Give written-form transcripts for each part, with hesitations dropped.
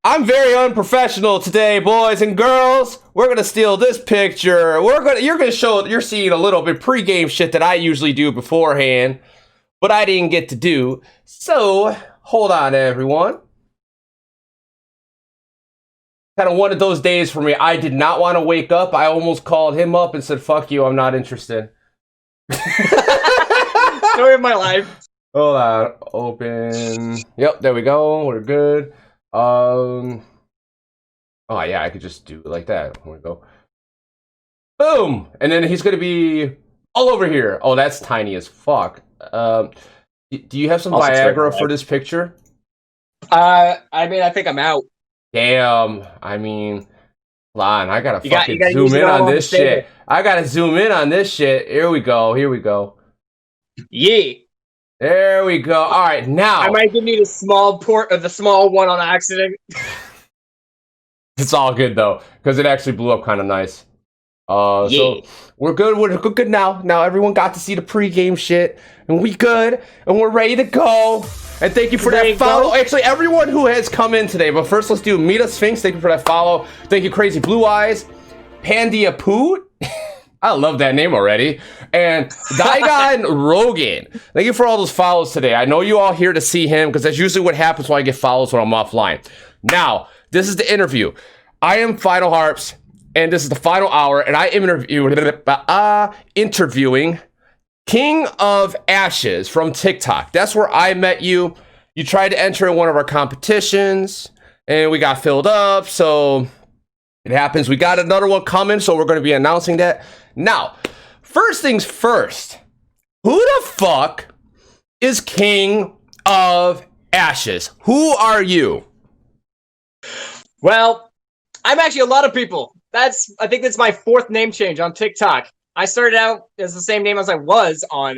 I'm very unprofessional today, boys and girls. We're gonna steal this picture. You're seeing a little bit pregame shit that I usually do beforehand, but I didn't get to do. So hold on, everyone. Kind of one of those days for me. I did not want to wake up. I almost called him up and said, "Fuck you, I'm not interested." Story of my life. Hold on. Open. Yep, there we go. We're good. Oh yeah, I could just do it like that. There we go. Boom! And then he's gonna be all over here. Oh, that's tiny as fuck. Do you have some Viagra for this picture? I mean, I think I'm out. Damn. I mean, hold on. I gotta fucking zoom in on this shit. I gotta zoom in on this shit. Here we go. Here we go. Yeah. There we go. All right, now I might give you the small port of the small one on accident. It's all good though, because it actually blew up kind of nice. So we're good. We're good now. Now everyone got to see the pregame shit, and we good, and we're ready to go. And thank you for that follow. Actually, everyone who has come in today. But first, let's do Mita Sphinx. Thank you for that follow. Thank you, Crazy Blue Eyes, Pandia Poot. I love that name already. And Daigon Rogan. Thank you for all those follows today. I know you all here to see him because that's usually what happens when I get follows when I'm offline. Now, this is the interview. I am FinalHarps, and this is the final hour, and I am interviewing King of Ashes from TikTok. That's where I met you. You tried to enter in one of our competitions, and we got filled up, so it happens. We got another one coming, so we're going to be announcing that. Now, first things first, who the fuck is King of Ashes? Who are you? Well, I'm actually a lot of people. I think that's my fourth name change on TikTok. I started out as the same name as I was on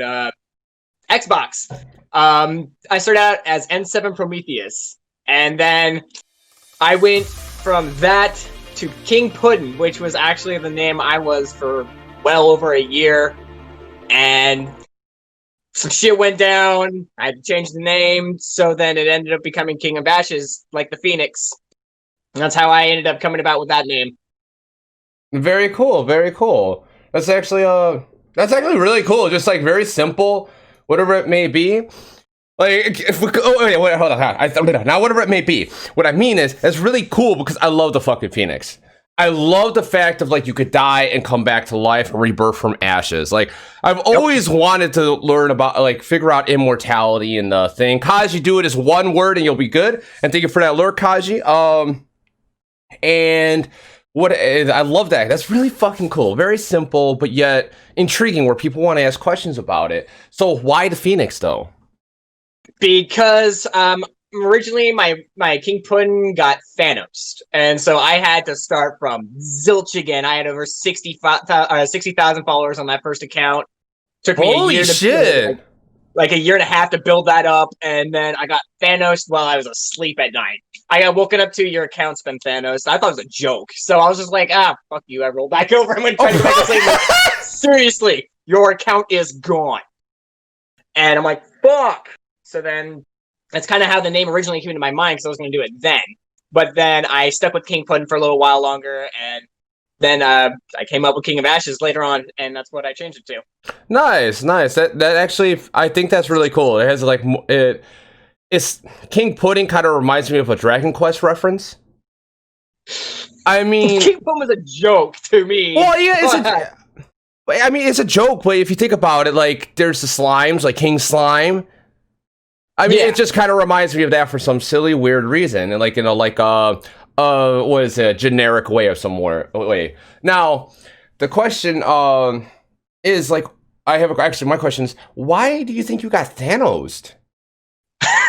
Xbox. I started out as N7 Prometheus, and then I went from that to King Puddin', which was actually the name I was for well over a year, and some shit went down. I had to change the name, so then it ended up becoming King of Ashes, like the Phoenix. And that's how I ended up coming about with that name. Very cool, very cool. That's actually really cool. Just like very simple, whatever it may be. Like, if we wait, hold on. Now, whatever it may be, what I mean is, it's really cool because I love the fucking Phoenix. I love the fact of like you could die and come back to life and rebirth from ashes. Like, I've always wanted to learn about, like, figure out immortality and the thing. Kaji, do it as one word and you'll be good. And thank you for that alert, Kaji. And what I love that. That's really fucking cool. Very simple, but yet intriguing, where people want to ask questions about it. So why the Phoenix though? Because originally my King Puddin' got Thanos, and so I had to start from zilch again. I had over 60,000 followers on that first account. Took me a year to like a year and a half to build that up, and then I got Thanos while I was asleep at night. I got woken up to your account's been Thanos. I thought it was a joke, so I was just like, fuck you. I rolled back over and went trying to make a statement. Seriously, your account is gone. And I'm like, fuck. So then that's kind of how the name originally came into my mind, because I was going to do it then. But then I stuck with King Puddin' for a little while longer, and then I came up with King of Ashes later on, and that's what I changed it to. Nice. That actually, I think that's really cool. It has like it's King Pudding kind of reminds me of a Dragon Quest reference. I mean, King Puddin' was a joke to me. Well, yeah, it's a joke, but if you think about it, like there's the slimes, like King Slime. I mean, It just kind of reminds me of that for some silly, weird reason, and like what is it, a generic way of some way. Now, the question is like, my question is, why do you think you got Thanos?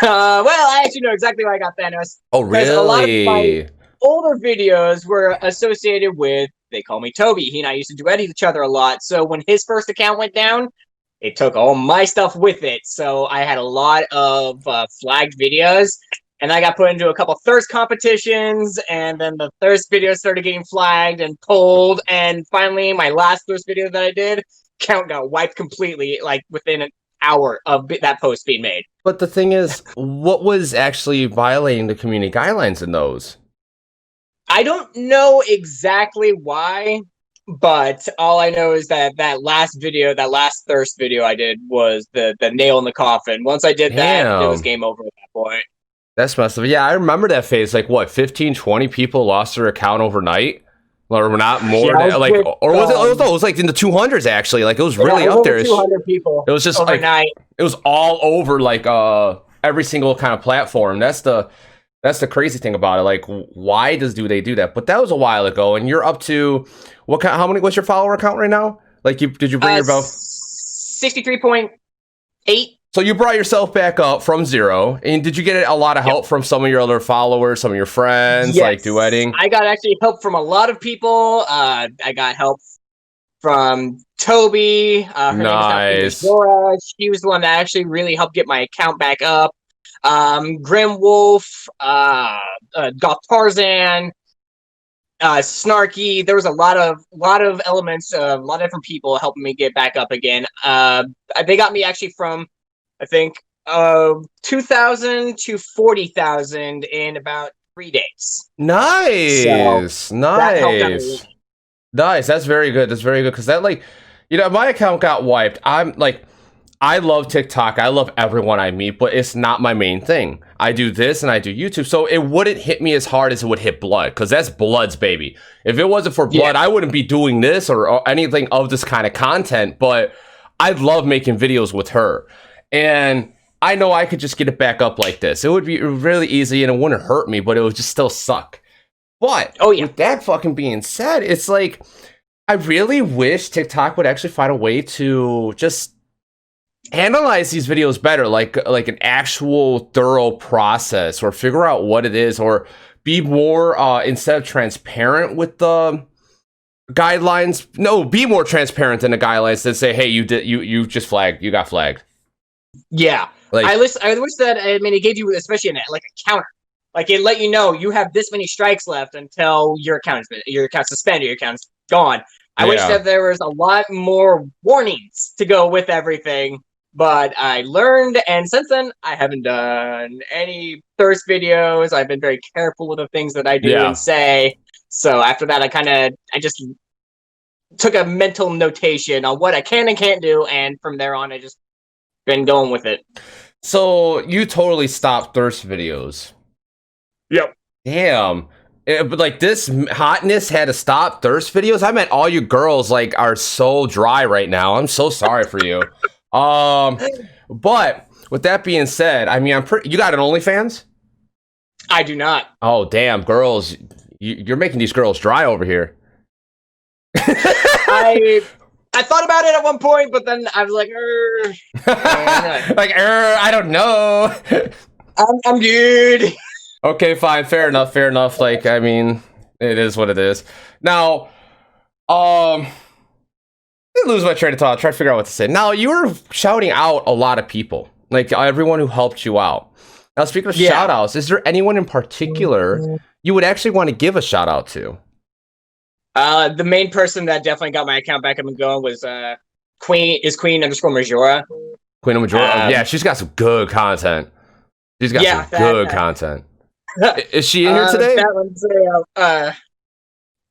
Well, I actually know exactly why I got Thanos. Oh, really? A lot of my older videos were associated with, they call me Toby. He and I used to duet each other a lot. So when his first account went down, it took all my stuff with it. So I had a lot of flagged videos, and I got put into a couple thirst competitions, and then the thirst videos started getting flagged and pulled, and finally my last thirst video that I did, account got wiped completely, like within an hour of that post being made. But the thing is, what was actually violating the community guidelines in those? I don't know exactly why, but all I know is that last thirst video I did was the nail in the coffin. Once I did that, it was Damn. game over at that point. That's messed up. Yeah, I remember that phase. Like, what, 15, 20 people lost their account overnight? Or not more? Yeah, Like, or was it? Oh, no, it was like in the 200s, actually. Like, it was really it was up over there. 200 people It was just overnight. like, it was all over, like, every single kind of platform. That's the crazy thing about it. Like, why do they do that? But that was a while ago, and you're up to what kind? How many? What's your follower count right now? Like, did you bring your belt? 63.8. So you brought yourself back up from 0, and did you get a lot of help from some of your other followers, some of your friends, like duetting? I got actually help from a lot of people. I got help from Toby. Her name is Dora. She was the one that actually really helped get my account back up. Grim Wolf, Goth Tarzan, Snarky. There was a lot of elements, a lot of different people helping me get back up again. They got me actually from, I think, 2,000 to 40,000 in about 3 days. Nice, so nice. Nice. That's very good. That's very good because that, like, my account got wiped. I'm like, I love TikTok. I love everyone I meet, but it's not my main thing. I do this and I do YouTube, so it wouldn't hit me as hard as it would hit Blood, because that's Blood's baby. If it wasn't for Blood, I wouldn't be doing this or anything of this kind of content. But I love making videos with her, and I know I could just get it back up like this. It would be really easy, and it wouldn't hurt me, but it would just still suck. But with that fucking being said, it's like, I really wish TikTok would actually find a way to just analyze these videos better, like an actual thorough process, or figure out what it is, or be more instead of transparent with the guidelines. No, be more transparent in the guidelines than say, hey, you just flagged, you got flagged. Yeah, like, I wish that, I mean, it gave you, especially in like a counter. Like, it let you know you have this many strikes left until your account's suspended, your account's gone. I wish that there was a lot more warnings to go with everything, but I learned, and since then, I haven't done any thirst videos. I've been very careful with the things that I do and say. So after that, I just took a mental notation on what I can and can't do, and from there on, I just been going with it. So you totally stopped thirst videos. Yep. Damn. But like, this hotness had to stop thirst videos. I meant all you girls like are so dry right now. I'm so sorry for you. But with that being said, I mean, you got an OnlyFans? I do not. Oh damn, girls, you're making these girls dry over here. I thought about it at one point, but then I was like, I don't know. I'm good. Okay, fine, fair enough. Like, I mean, it is what it is. Now, I lose my train of thought. Try to figure out what to say. Now, you were shouting out a lot of people, like everyone who helped you out. Now, speaking of shout outs, is there anyone in particular you would actually want to give a shout out to? The main person that definitely got my account back up and going was Queen_Majora. Queen of Majora? Yeah, she's got some good content. She's got some good content. Is she in here today?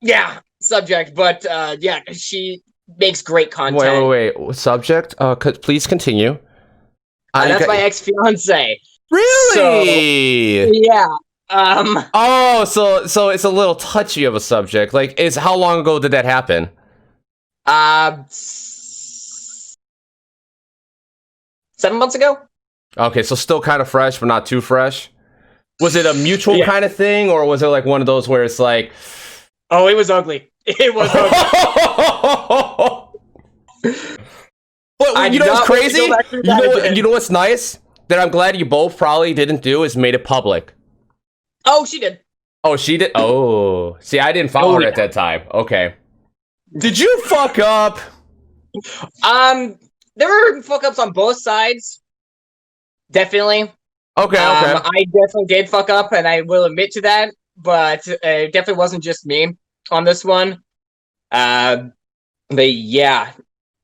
Yeah, subject, but yeah, she makes great content. Wait. Subject? Please continue. That's my ex-fiance. Really? So, yeah. Oh, so it's a little touchy of a subject. Like, how long ago did that happen? 7 months ago. Okay, so still kind of fresh, but not too fresh. Was it a mutual kind of thing, or was it like one of those where it's like, oh, it was ugly. It was ugly. But you know what's crazy? You know what's nice? That I'm glad you both probably didn't do is made it public. Oh, she did. Oh, she did? Oh. See, I didn't follow her at that time. Okay. Did you fuck up? There were fuck ups on both sides. Definitely. Okay. I definitely did fuck up, and I will admit to that, but it definitely wasn't just me on this one. But yeah,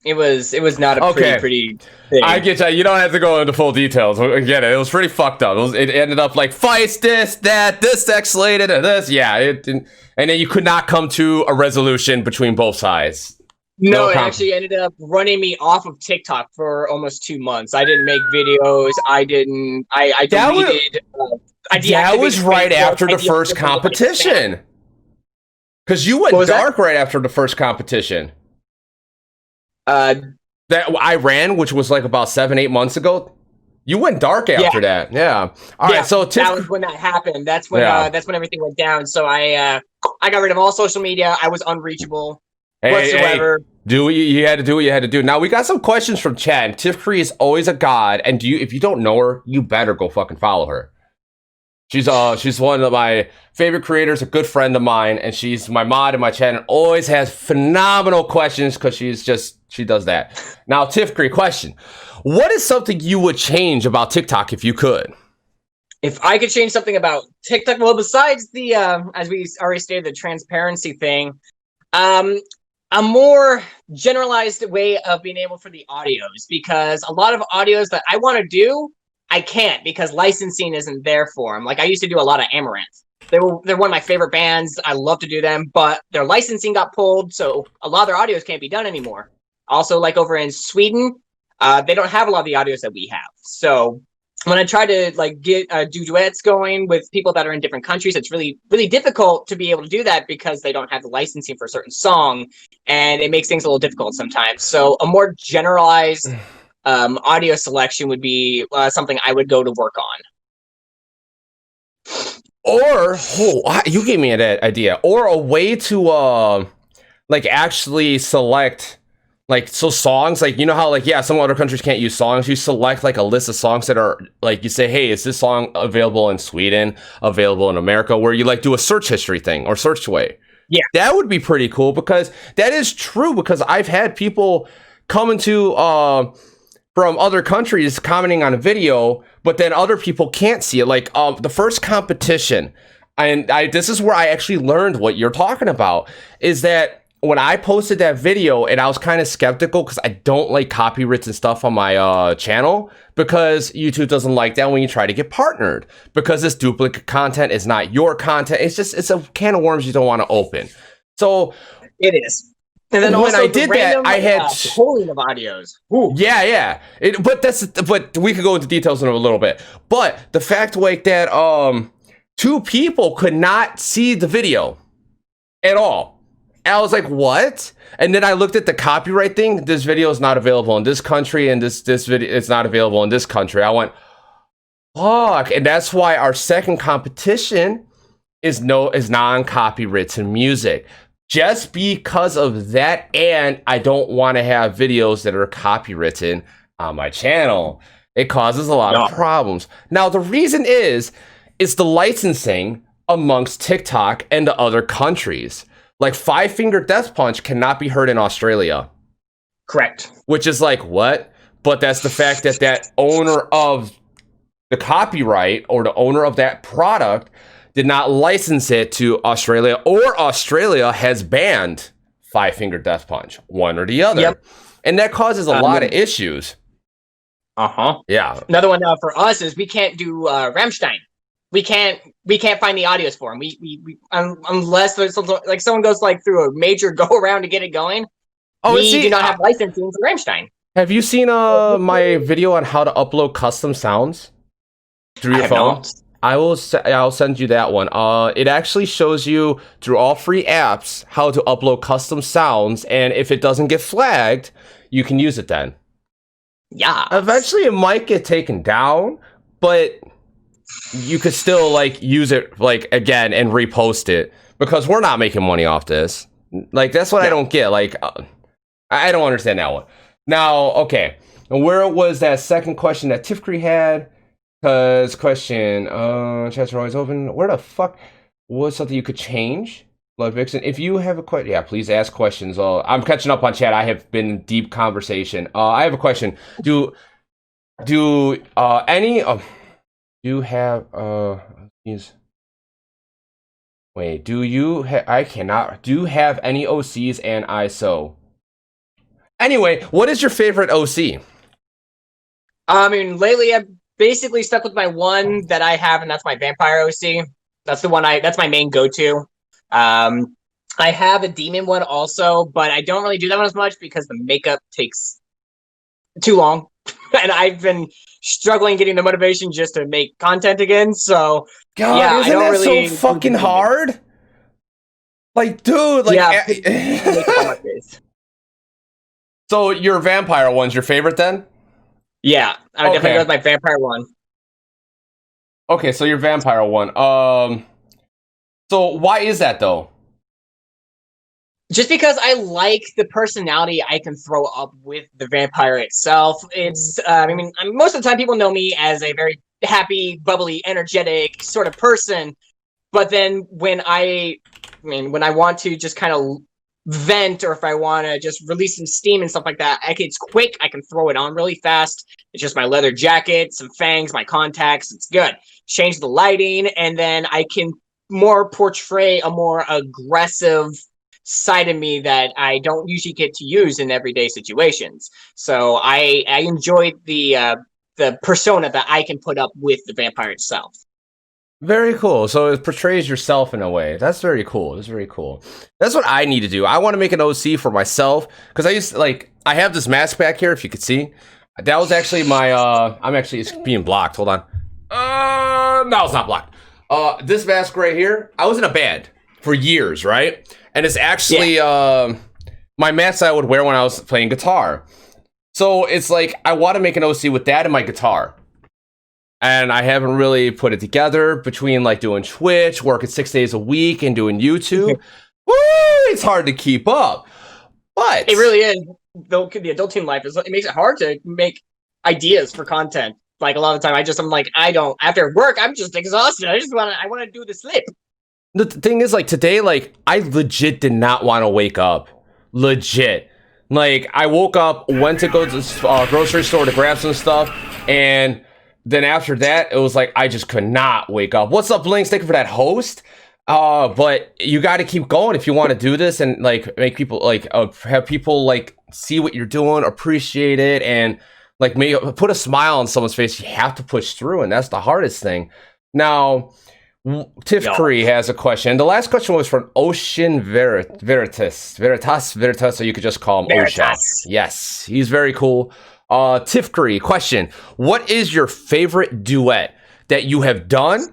It was not a Okay. pretty I thing. get you. You don't have to go into full details. I get it. It was pretty fucked up. It ended up like fights, this, that, this escalated, and this. Yeah. And then you could not come to a resolution between both sides. No, No it comp. actually ended up running me off of TikTok for almost 2 months. I didn't make videos. I didn't. I That was deleted. I that was deactivated right Facebook. after I the first deactivated WhatsApp. competition. Because you What went was that? dark right after the first competition Uh, that I ran, which was like about 7, 8 months ago. You went dark yeah, after that. Yeah. All yeah. right. So That Tiff. was when that happened. Yeah. That's when everything went down. So I got rid of all social media. I was unreachable Hey, whatsoever. do what you had to do what you had to do. Now we got some questions from Chad. Tiff Cree is always a god, and if you don't know her, you better go fucking follow her. She's one of my favorite creators, a good friend of mine, and she's my mod in my channel. Always has phenomenal questions because she does that. Now, Tiff Cree, question: what is something you would change about TikTok if you could? If I could change something about TikTok, well, besides the as we already stated, the transparency thing, um, a more generalized way of being able for the audios, because a lot of audios that I want to do, I can't because licensing isn't there for them. Like I used to do a lot of Amaranth. They're one of my favorite bands. I love to do them, but their licensing got pulled, so a lot of their audios can't be done anymore. Also, like over in Sweden, they don't have a lot of the audios that we have. So when I try to like get do duets going with people that are in different countries, it's really difficult to be able to do that because they don't have the licensing for a certain song, and it makes things a little difficult sometimes. So a more generalized audio selection would be something I would go to work on. Or you gave me an idea. Or a way to like actually select like so songs, like you know how like yeah some other countries can't use songs. You select like a list of songs that are like you say, hey, is this song available in Sweden, available in America, where you like do a search history thing or search way. Yeah, That would be pretty cool because that is true, because I've had people come into from other countries commenting on a video, but then other people can't see it. Like the first competition, and this is where I actually learned what you're talking about, is that when I posted that video, and I was kind of skeptical because I don't like copywritten stuff on my channel, because YouTube doesn't like that when you try to get partnered, because this duplicate content is not your content. It's a can of worms you don't want to open. So it is. And then when also I the did random that, I had polling of audios. Ooh. yeah. But we could go into details in a little bit. But the fact like that, two people could not see the video at all. And I was like, what? And then I looked at the copyright thing. This video is not available in this country, and this video it's not available in this country. I went, fuck, and that's why our second competition is non-copywritten music. Just because of that, and I don't want to have videos that are copywritten on my channel. It causes a lot of problems. Now, the reason is the licensing amongst TikTok and the other countries. Like Five Finger Death Punch cannot be heard in Australia. Correct. Which is like, what? But that's the fact that that owner of the copyright or the owner of that product did not license it to Australia, or Australia has banned Five Finger Death Punch, one or the other. Yep. And that causes a lot of issues. Yeah. Another one for us is we can't do Rammstein. We can't find the audios for them. We unless there's like someone goes like through a major go around to get it going. We do not have licensing for Rammstein. Have you seen my video on how to upload custom sounds through your phone? Not. I'll send you that one. It actually shows you through all free apps how to upload custom sounds, and if it doesn't get flagged, you can use it then. Yeah. Eventually, it might get taken down, but you could still like use it like again and repost it, because we're not making money off this. Like that's what I don't get. Like I don't understand that one. Now, okay, and where was that second question that Tifkree had? Because question, chats are always open. Where the fuck was something you could change? Blood Vixen, if you have a question, yeah, please ask questions. I'm catching up on chat. I have been in deep conversation. I have a question. Do you have wait, do you have any OCs and ISO? Anyway, what is your favorite OC? I mean, lately I've basically stuck with my one that I have, and that's my Vampire OC. That's the one that's my main go-to. I have a Demon one also, but I don't really do that one as much because the makeup takes too long. And I've been struggling getting the motivation just to make content again. So, God, yeah, isn't I don't that really so fucking hard? Like, dude, like, yeah, makeup on my face. So your vampire one's your favorite then? Yeah, I would definitely Okay. go with my Vampire one. Okay, so your vampire one. So why is that though? Just because I like the personality I can throw up with the vampire itself. It's, most of the time people know me as a very happy, bubbly, energetic sort of person. But then when when I want to just kind of vent, or if I want to just release some steam and stuff like that, it's quick. I can throw it on really fast. It's just my leather jacket, some fangs, my contacts. It's good. Change the lighting, and then I can more portray a more aggressive side of me that I don't usually get to use in everyday situations. So I enjoy the persona that I can put up with the vampire itself. Very cool. So it portrays yourself in a way. That's very cool. That's very cool. That's what I need to do. I want to make an OC for myself because I used to, like, I have this mask back here. If you could see, that was actually my. I'm actually, it's being blocked. Hold on. No, it's not blocked. This mask right here. I was in a band for years, right? And it's actually my mask I would wear when I was playing guitar. So it's like I want to make an OC with that and my guitar. And I haven't really put it together between like doing Twitch, working 6 days a week, and doing YouTube. Woo! It's hard to keep up. But it really is. Though the adult team life it makes it hard to make ideas for content. Like a lot of the time, I'm like, I don't. After work, I'm just exhausted. I want to do the sleep. The thing is, like today, like I legit did not want to wake up. Legit. Like I woke up, went to go to the grocery store to grab some stuff, and then after that, it was like I just could not wake up. What's up, Blinks? Thank you for that host. But you got to keep going if you want to do this and like make people like have people like see what you're doing, appreciate it, and like put a smile on someone's face. You have to push through, and that's the hardest thing. Now, Tiff Curry has a question. The last question was from Ocean Veritas. So you could just call him Osha. Yes, he's very cool. Tiff Curry, question: what is your favorite duet that you have done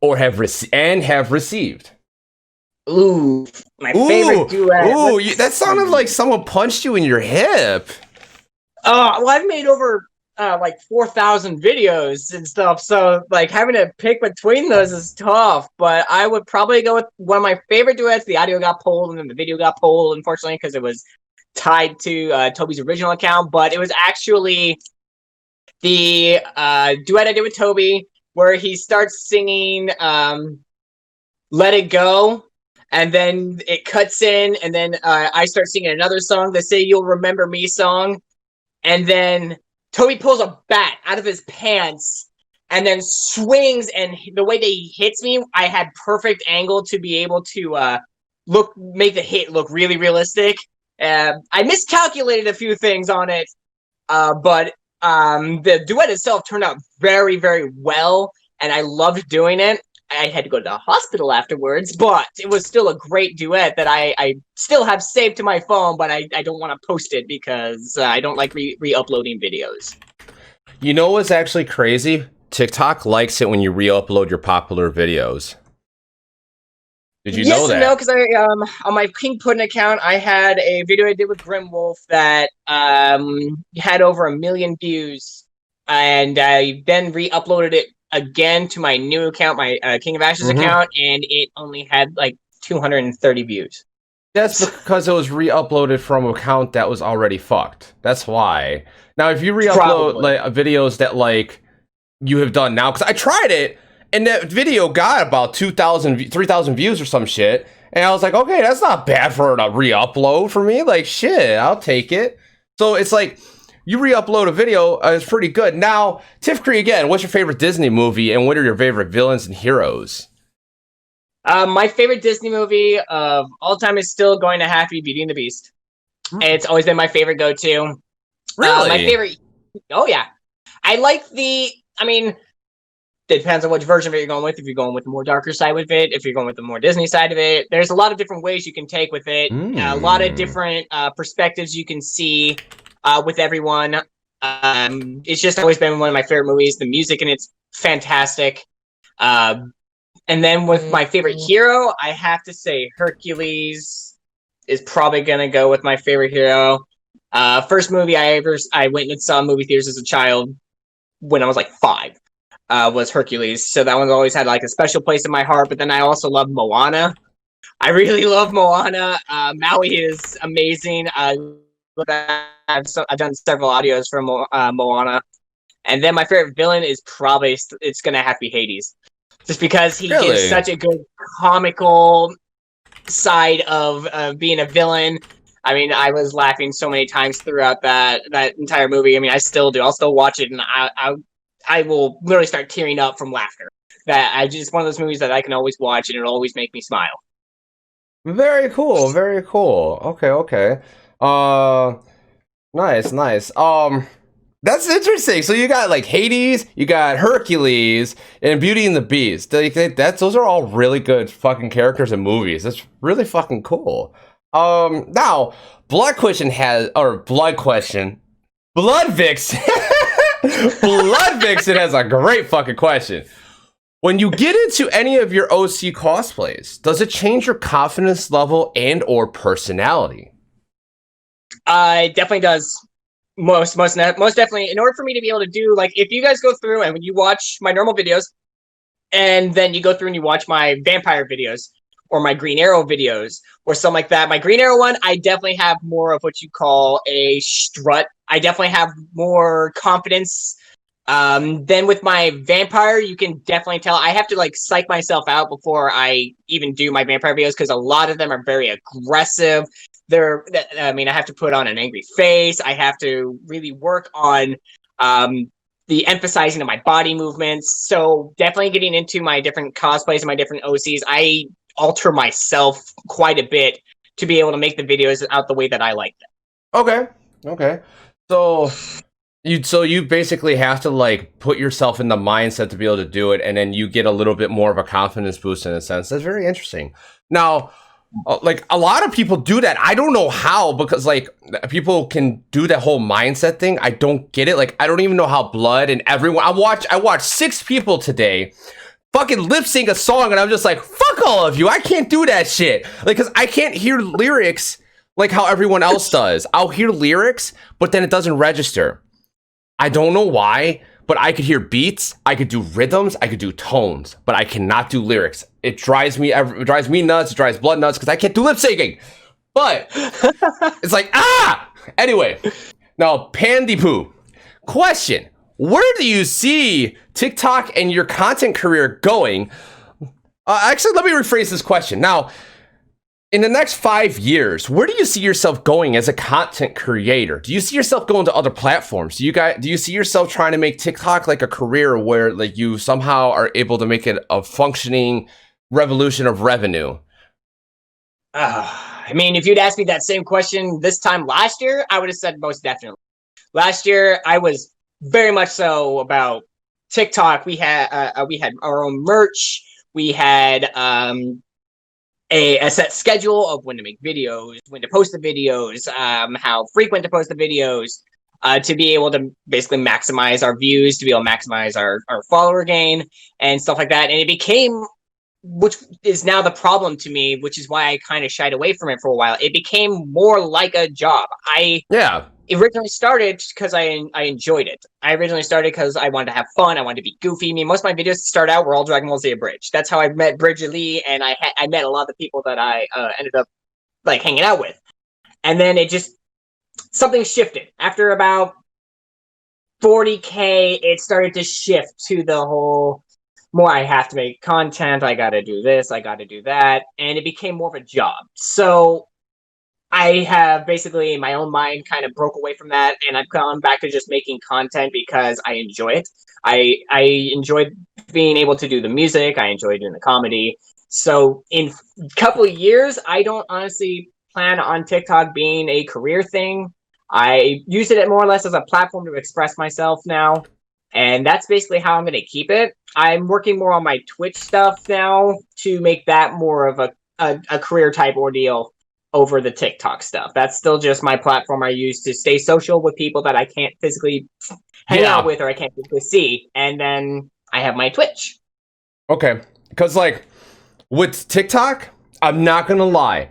or have received? Ooh, my favorite duet. Ooh, that sounded like someone punched you in your hip. Well, I've made over like 4,000 videos and stuff, so like having to pick between those is tough. But I would probably go with one of my favorite duets. The audio got pulled and then the video got pulled, unfortunately, because it was tied to Toby's original account. But it was actually the duet I did with Toby, where he starts singing "Let It Go." And then it cuts in, and then I start singing another song, the "Say You'll Remember Me" song. And then Toby pulls a bat out of his pants and then swings. And the way that he hits me, I had perfect angle to be able to make the hit look really realistic. I miscalculated a few things on it, but the duet itself turned out very, very well, and I loved doing it. I had to go to the hospital afterwards, but it was still a great duet that I still have saved to my phone, but I don't want to post it because I don't like re-uploading videos. You know what's actually crazy? TikTok likes it when you re-upload your popular videos. Did you know that? Yes, no, because on my King Puddin account, I had a video I did with Grim Wolf that had over 1 million views, and I then re-uploaded it again to my new account, my King of Ashes account, and it only had like 230 views. That's because it was re-uploaded from an account that was already fucked. That's why. Now, if you re-upload like videos that like you have done now, because I tried it and that video got about 2,000, 3,000 views or some shit, and I was like, okay, that's not bad for a re-upload for me. Like shit, I'll take it. So it's like, you re-upload a video, it's pretty good. Now, Tiff Cree, again, what's your favorite Disney movie, and what are your favorite villains and heroes? My favorite Disney movie of all time is still going to have to be Beauty and the Beast. It's always been my favorite go-to. Really? My favorite. Oh yeah, I like the. I mean, it depends on which version of it you're going with. If you're going with the more darker side with it, if you're going with the more Disney side of it, there's a lot of different ways you can take with it. A lot of different perspectives you can see with everyone. It's just always been one of my favorite movies. The music in it's fantastic. And then with my favorite hero, I have to say Hercules is probably gonna go with my favorite hero. First movie I went and saw in movie theaters as a child when I was like 5 was Hercules. So that one's always had like a special place in my heart. But then I also love Moana. I really love Moana. Maui is amazing. I've done several audios from Moana. And then my favorite villain is probably, it's going to have to be Hades. Just because he gives such a good comical side of being a villain. I mean, I was laughing so many times throughout that entire movie. I mean, I still do. I'll still watch it, and I will literally start tearing up from laughter. That I just one of those movies that I can always watch, and it'll always make me smile. Very cool. Very cool. Okay. Okay. Nice. Nice. That's interesting. So you got like Hades, you got Hercules, and Beauty and the Beast. Those are all really good fucking characters and movies. That's really fucking cool. Now Blood Vixen, Blood Vixen has a great fucking question. When you get into any of your OC cosplays, does it change your confidence level and or personality? It definitely does. Most definitely. In order for me to be able to do, like, if you guys go through and when you watch my normal videos, and then you go through and you watch my vampire videos or my Green Arrow videos or something like that, my Green Arrow one, I definitely have more of what you call a strut. I definitely have more confidence. Then with my vampire, you can definitely tell I have to like psych myself out before I even do my vampire videos because a lot of them are very aggressive. I have to put on an angry face. I have to really work on the emphasizing of my body movements. So definitely getting into my different cosplays and my different OCs, I alter myself quite a bit to be able to make the videos out the way that I like them. Okay. So you basically have to like put yourself in the mindset to be able to do it, and then you get a little bit more of a confidence boost in a sense. That's very interesting. Now, like a lot of people do that. I don't know how, because like people can do that whole mindset thing. I don't get it. Like I don't even know how Blood and everyone. I watched 6 people today fucking lip sync a song, and I'm just like, fuck all of you. I can't do that shit. Like, cause I can't hear lyrics like how everyone else does. I'll hear lyrics, but then it doesn't register. I don't know why, but I could hear beats, I could do rhythms, I could do tones, but I cannot do lyrics. It drives me nuts, it drives Blood nuts, because I can't do lip syncing. But it's like, Anyway, now Pandy Poo. Question. Where do you see TikTok and your content career going? Actually, let me rephrase this question. Now, in the next 5 years, where do you see yourself going as a content creator? Do you see yourself going to other platforms? Do you see yourself trying to make TikTok like a career where like you somehow are able to make it a functioning revolution of revenue? I mean, if you'd asked me that same question this time last year, I would have said most definitely. Last year, I was very much so about TikTok. We had our own merch. We had a set schedule of when to make videos, when to post the videos, how frequent to post the videos, to be able to basically maximize our views, to be able to maximize our follower gain and stuff like that. And it became, which is now the problem to me, which is why I kind of shied away from it for a while. It became more like a job. It originally started because I enjoyed it. I originally started because I wanted to have fun. I wanted to be goofy. I mean, most of my videos to start out were all Dragon Ball Z Abridged. That's how I met Bridget Lee, and I met a lot of the people that I ended up like hanging out with. And then it just something shifted after about 40K. It started to shift to the whole more. I have to make content. I got to do this. I got to do that, and it became more of a job. So I have basically in my own mind kind of broke away from that, and I've gone back to just making content because I enjoy it. I enjoyed being able to do the music. I enjoyed doing the comedy. So in a couple of years, I don't honestly plan on TikTok being a career thing. I use it more or less as a platform to express myself now. And that's basically how I'm going to keep it. I'm working more on my Twitch stuff now to make that more of a career type ordeal over the TikTok stuff. That's still just my platform I use to stay social with people that I can't physically hang out with or I can't physically see. And then I have my Twitch. Okay. Because, like, with TikTok, I'm not going to lie.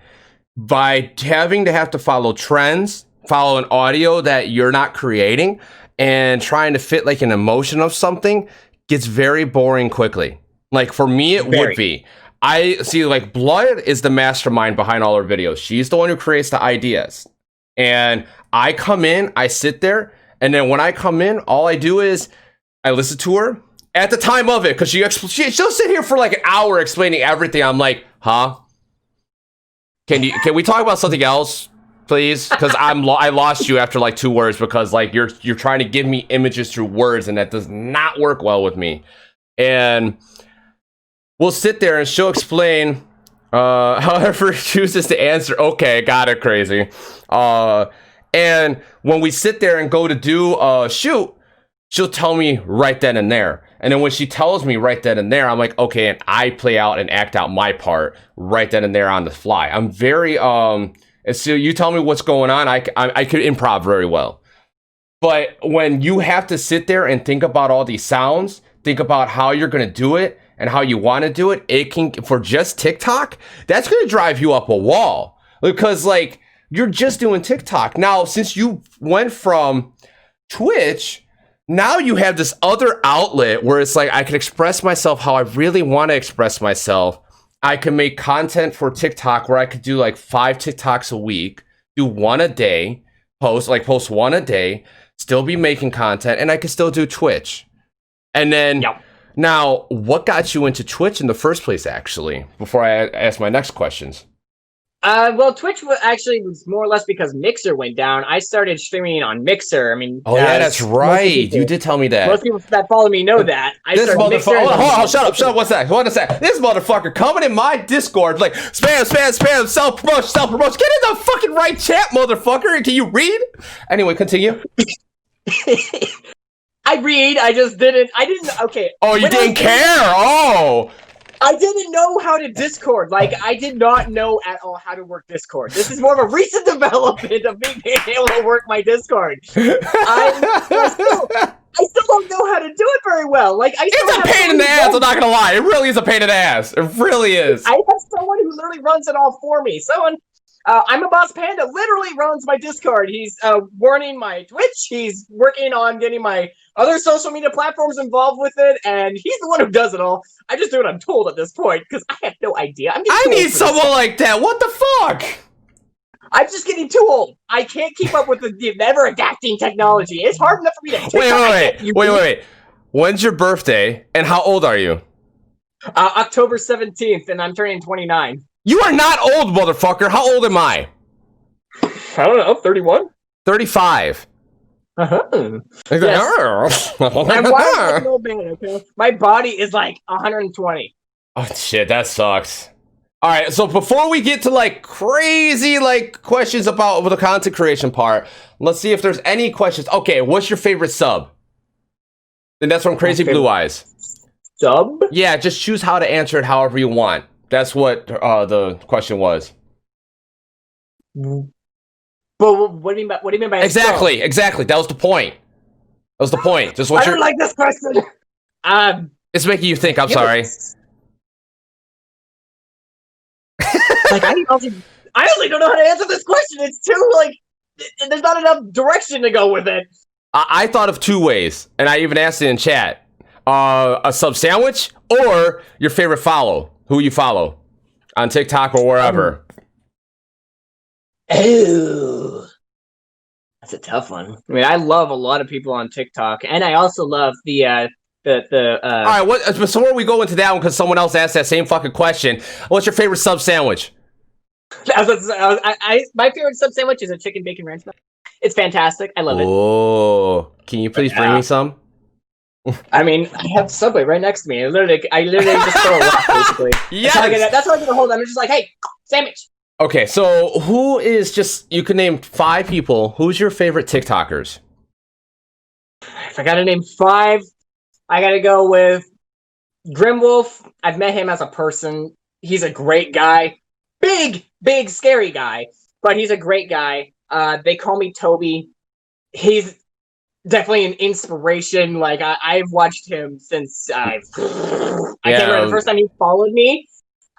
By having to have to follow trends, follow an audio that you're not creating, and trying to fit like an emotion of something gets very boring quickly. Like for me, it would be. I see like Blood is the mastermind behind all her videos. She's the one who creates the ideas. And I come in, I sit there, and then when I come in, all I do is I listen to her at the time of it, because she'll sit here for like an hour explaining everything. I'm like, huh? Can we talk about something else? Please, because I lost you after like 2 words, because like you're trying to give me images through words, and that does not work well with me. And we'll sit there and she'll explain however she chooses to answer. Okay, got it, crazy. And when we sit there and go to do a shoot, she'll tell me right then and there. And then when she tells me right then and there, I'm like, okay, and I play out and act out my part right then and there on the fly. I'm very and so you tell me what's going on, I could improv very well. But when you have to sit there and think about all these sounds, think about how you're going to do it and how you want to do it, it can, for just TikTok, that's going to drive you up a wall. Because, like, you're just doing TikTok. Now, since you went from Twitch, now you have this other outlet where it's like, I can express myself how I really want to express myself. I can make content for TikTok where I could do like 5 TikToks a week, do 1 a day, post 1 a day, still be making content, and I could still do Twitch. And then, Now, what got you into Twitch in the first place, actually, before I ask my next questions? Well, Twitch was more or less because Mixer went down. I started streaming on Mixer. I mean, yeah, that's right. You did tell me that. Most people that follow me know that. This motherfucker. Hold on, shut up. What's that? This motherfucker coming in my Discord, like spam, self promotion. Get in the fucking right chat, motherfucker. Can you read? Anyway, continue. I read. I didn't. Okay. Oh, you didn't care. Oh. I didn't know how to Discord. Like, I did not know at all how to work Discord. This is more of a recent development of me being able to work my Discord. I still don't know how to do it very well. Like, it's a pain in the ass, I'm not gonna lie. It really is a pain in the ass. It really is. I have someone who literally runs it all for me. I'm a Boss Panda literally runs my Discord. He's warning my Twitch. He's working on getting my other social media platforms involved with it, and he's the one who does it all. I just do what I'm told at this point, because I have no idea. I need someone like that. What the fuck? I'm just getting too old. I can't keep up with the ever-adapting technology. It's hard enough for me to... Wait. When's your birthday, and how old are you? October 17th, and I'm turning 29. You are not old, motherfucker. How old am I? I don't know, 31? 35. Uh-huh. Yes. I'm wild like an old man, okay? My body is like 120. Oh, shit, that sucks. All right, so before we get to like crazy like questions about the content creation part, let's see if there's any questions. Okay, what's your favorite sub? And that's from Crazy Blue Eyes. Sub? Yeah, just choose how to answer it however you want. That's what the question was. But what do you mean by exactly? That was the point. Just what I don't like this question. It's making you think. I'm sorry. Like I honestly don't know how to answer this question. It's too like there's not enough direction to go with it. I thought of 2 ways, and I even asked it in chat. A sub sandwich or your favorite follow. Who you follow on TikTok or wherever. Oh, that's a tough one. I mean, I love a lot of people on TikTok, and I also love the. All right, before we go into that one, because someone else asked that same fucking question, what's your favorite sub sandwich? My favorite sub sandwich is a chicken bacon ranch. It's fantastic. I love it. Oh, can you please bring me some? I mean, I have Subway right next to me. I literally just throw a rock, basically. Yes! That's how I get a hold. I'm just like, hey, sandwich. Okay, so who is just, you can name 5 people. Who's your favorite TikTokers? If I gotta name 5, I gotta go with Grimwolf. I've met him as a person. He's a great guy. Big, scary guy. But he's a great guy. They call me Toby. He's definitely an inspiration. Like, I've watched him since I can't remember the first time he followed me.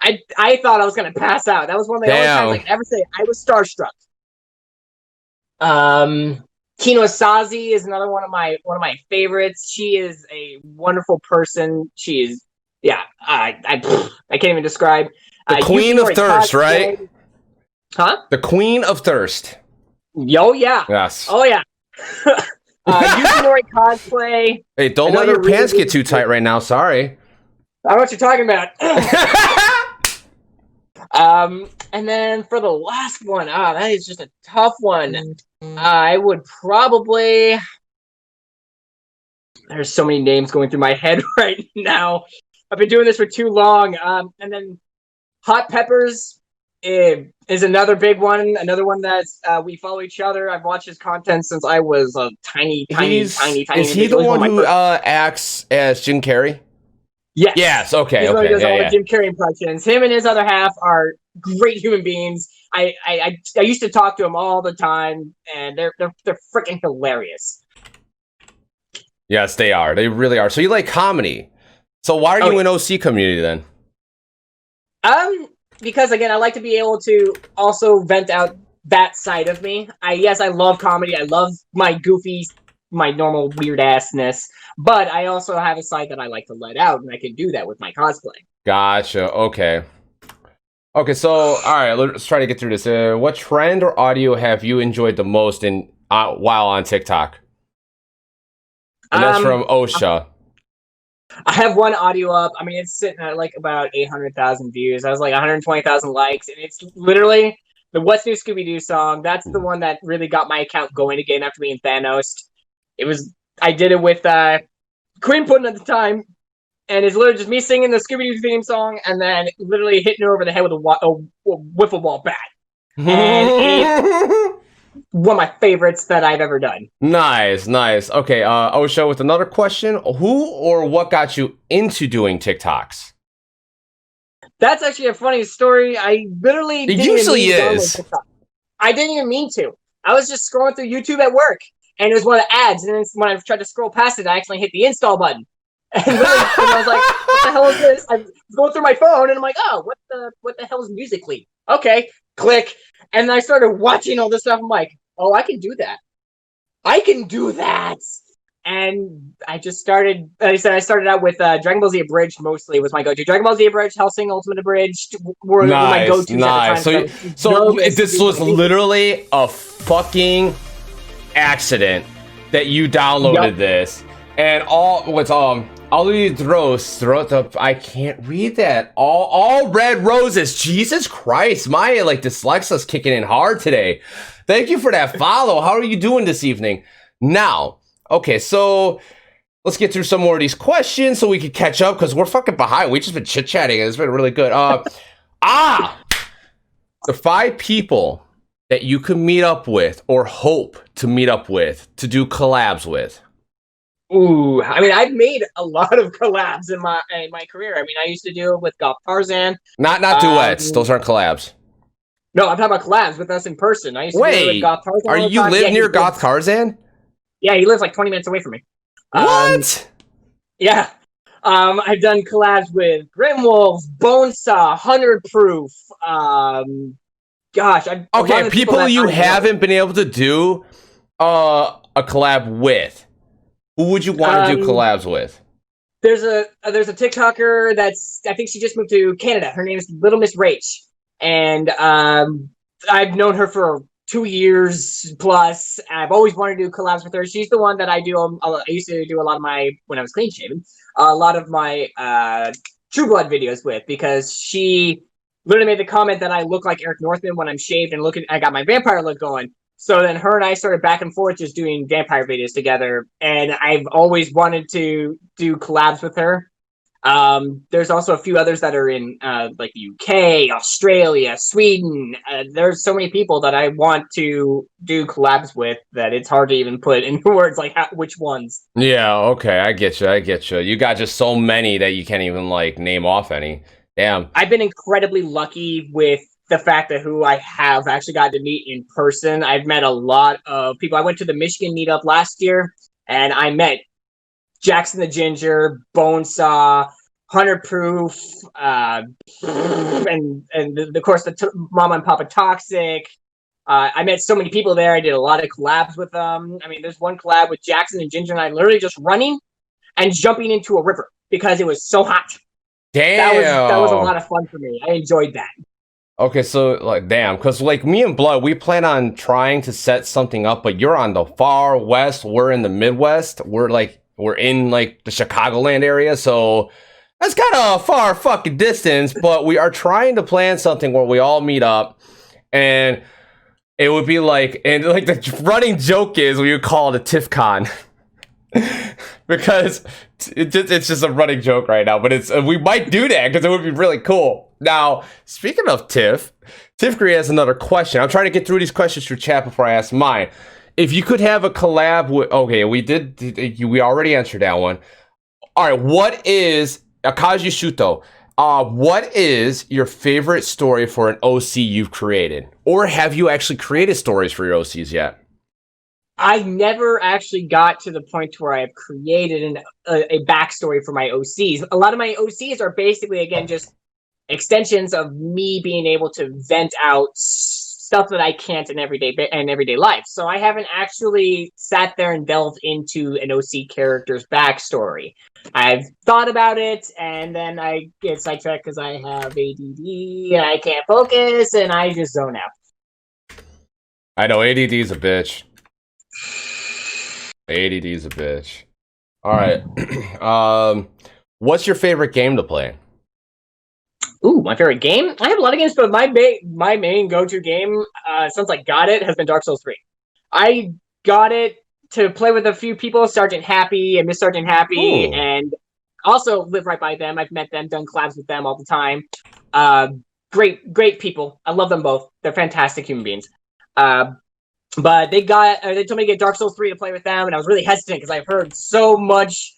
I thought I was gonna pass out. That was one of the only times I could ever say I was starstruck. Kino Sazi is another one of my favorites. She is a wonderful person. She is, yeah. I can't even describe. The Queen of Thirst, right? Huh? The Queen of Thirst. Yo, yeah. Yes. Oh yeah. Yukinori cosplay. Hey, don't let your pants get too tight right now. Sorry. I know what you're talking about. And then for the last one, that is just a tough one. I would probably. There's so many names going through my head right now. I've been doing this for too long. And then Hot Peppers is another big one. Another one that's we follow each other. I've watched his content since I was a tiny. Is he the one who acts as Jim Carrey? Yes. Yes. Okay. He's okay. Does all the Jim Carrey impressions. Him and his other half are great human beings. I used to talk to them all the time, and they're freaking hilarious. Yes, they are. They really are. So you like comedy. So why are you in OC community then? Because again, I like to be able to also vent out that side of me. I love comedy. I love my normal weird assness, but I also have a side that I like to let out, and I can do that with my cosplay. Gotcha. Okay. Okay. So, all right. Let's try to get through this. What trend or audio have you enjoyed the most while on TikTok? And that's from OSHA. I have one audio up. I mean, it's sitting at like about 800,000 views. I was like 120,000 likes, and it's literally the "What's New Scooby-Doo" song. That's the one that really got my account going again after being Thanos. I did it with Queen Puddin' at the time, and it's literally just me singing the Scooby-Doo theme song, and then literally hitting her over the head with a wiffle ball bat. And it's one of my favorites that I've ever done. Nice. Okay, OSHA with another question. Who or what got you into doing TikToks? That's actually a funny story. I literally It usually is. I didn't even mean to. I was just scrolling through YouTube at work, and it was one of the ads, and then when I tried to scroll past it, I accidentally hit the install button. And I was like, what the hell is this? I was going through my phone, and I'm like, oh, what the hell is Musical.ly? Okay, click. And I started watching all this stuff. I'm like, oh, I can do that. And I just started, I started out with Dragon Ball Z Abridged mostly was my go-to. Dragon Ball Z Abridged, Hellsing Ultimate Abridged were my go-tos at the time. So this was literally a fucking accident that you downloaded this. And I can't read that. All red roses. Jesus Christ, my dyslexia's kicking in hard today. Thank you for that follow. How are you doing this evening? Now, okay, so let's get through some more of these questions so we can catch up because we're fucking behind. We've just been chit-chatting and it's been really good. The 5 people that you could meet up with or hope to meet up with to do collabs with. Ooh, I mean, I've made a lot of collabs in my career. I mean, I used to do it with Goth Tarzan. Not duets. Those aren't collabs. No, I'm talking about collabs with us in person. I used to do it with Goth Tarzan. Are you live near Goth Tarzan? Yeah, he lives like 20 minutes away from me. What? Yeah. I've done collabs with Grimwolf, Bonesaw, 100 Proof. Okay, people you haven't been able to do a collab with. Who would you want to do collabs with? There's a TikToker I think she just moved to Canada. Her name is Little Miss Rach. And I've known her for 2 years plus. I've always wanted to do collabs with her. She's the one that I do. I used to do a lot of my, when I was clean shaven, a lot of my True Blood videos with, because she literally made the comment that I look like Eric Northman when I'm shaved and I got my vampire look going. So then her and I started back and forth just doing vampire videos together. And I've always wanted to do collabs with her. There's also a few others that are in like the UK, Australia, Sweden. There's so many people that I want to do collabs with that it's hard to even put into words like which ones. Yeah, okay, I get you. I get you. You got just so many that you can't even like name off any. Damn. I've been incredibly lucky with the fact that who I have actually got to meet in person. I've met a lot of people. I went to the Michigan meetup last year, and I met Jackson the Ginger, Bonesaw, Hunter Proof, and of course the Mama and Papa Toxic. I met so many people there. I did a lot of collabs with them. I mean, there's one collab with Jackson and Ginger, and I literally just running and jumping into a river because it was so hot. Damn. That was a lot of fun for me. I enjoyed that. Okay, so like damn, because like me and Blood, we plan on trying to set something up, but you're on the far west, we're in the Midwest, we're in like the Chicagoland area, so that's kind of a far fucking distance, but we are trying to plan something where we all meet up, and it would be like, and like the running joke is we would call it a TIFCon. Because it's just a running joke right now, but it's we might do that because it would be really cool. Now, speaking of Tiff Gree has another question. I'm trying to get through these questions through chat before I ask mine. If you could have a collab with, okay, we already answered that one. All right, what is Akaji Shuto? What is your favorite story for an OC you've created, or have you actually created stories for your OCs yet? I never actually got to the point where I've created a backstory for my OCs. A lot of my OCs are basically, again, just extensions of me being able to vent out stuff that I can't in everyday life. So I haven't actually sat there and delved into an OC character's backstory. I've thought about it, and then I get sidetracked because I have ADD and I can't focus, and I just zone out. I know ADD is a bitch. ADD is a bitch. All right. What's your favorite game to play? Ooh, my favorite game? I have a lot of games, but my main go-to game, since I got it, has been Dark Souls 3. I got it to play with a few people, Sergeant Happy and Miss Sergeant Happy, Ooh. and also live right by them. I've met them, done collabs with them all the time. Great people. I love them both. They're fantastic human beings. But they told me to get Dark Souls 3 to play with them, and I was really hesitant because I've heard so much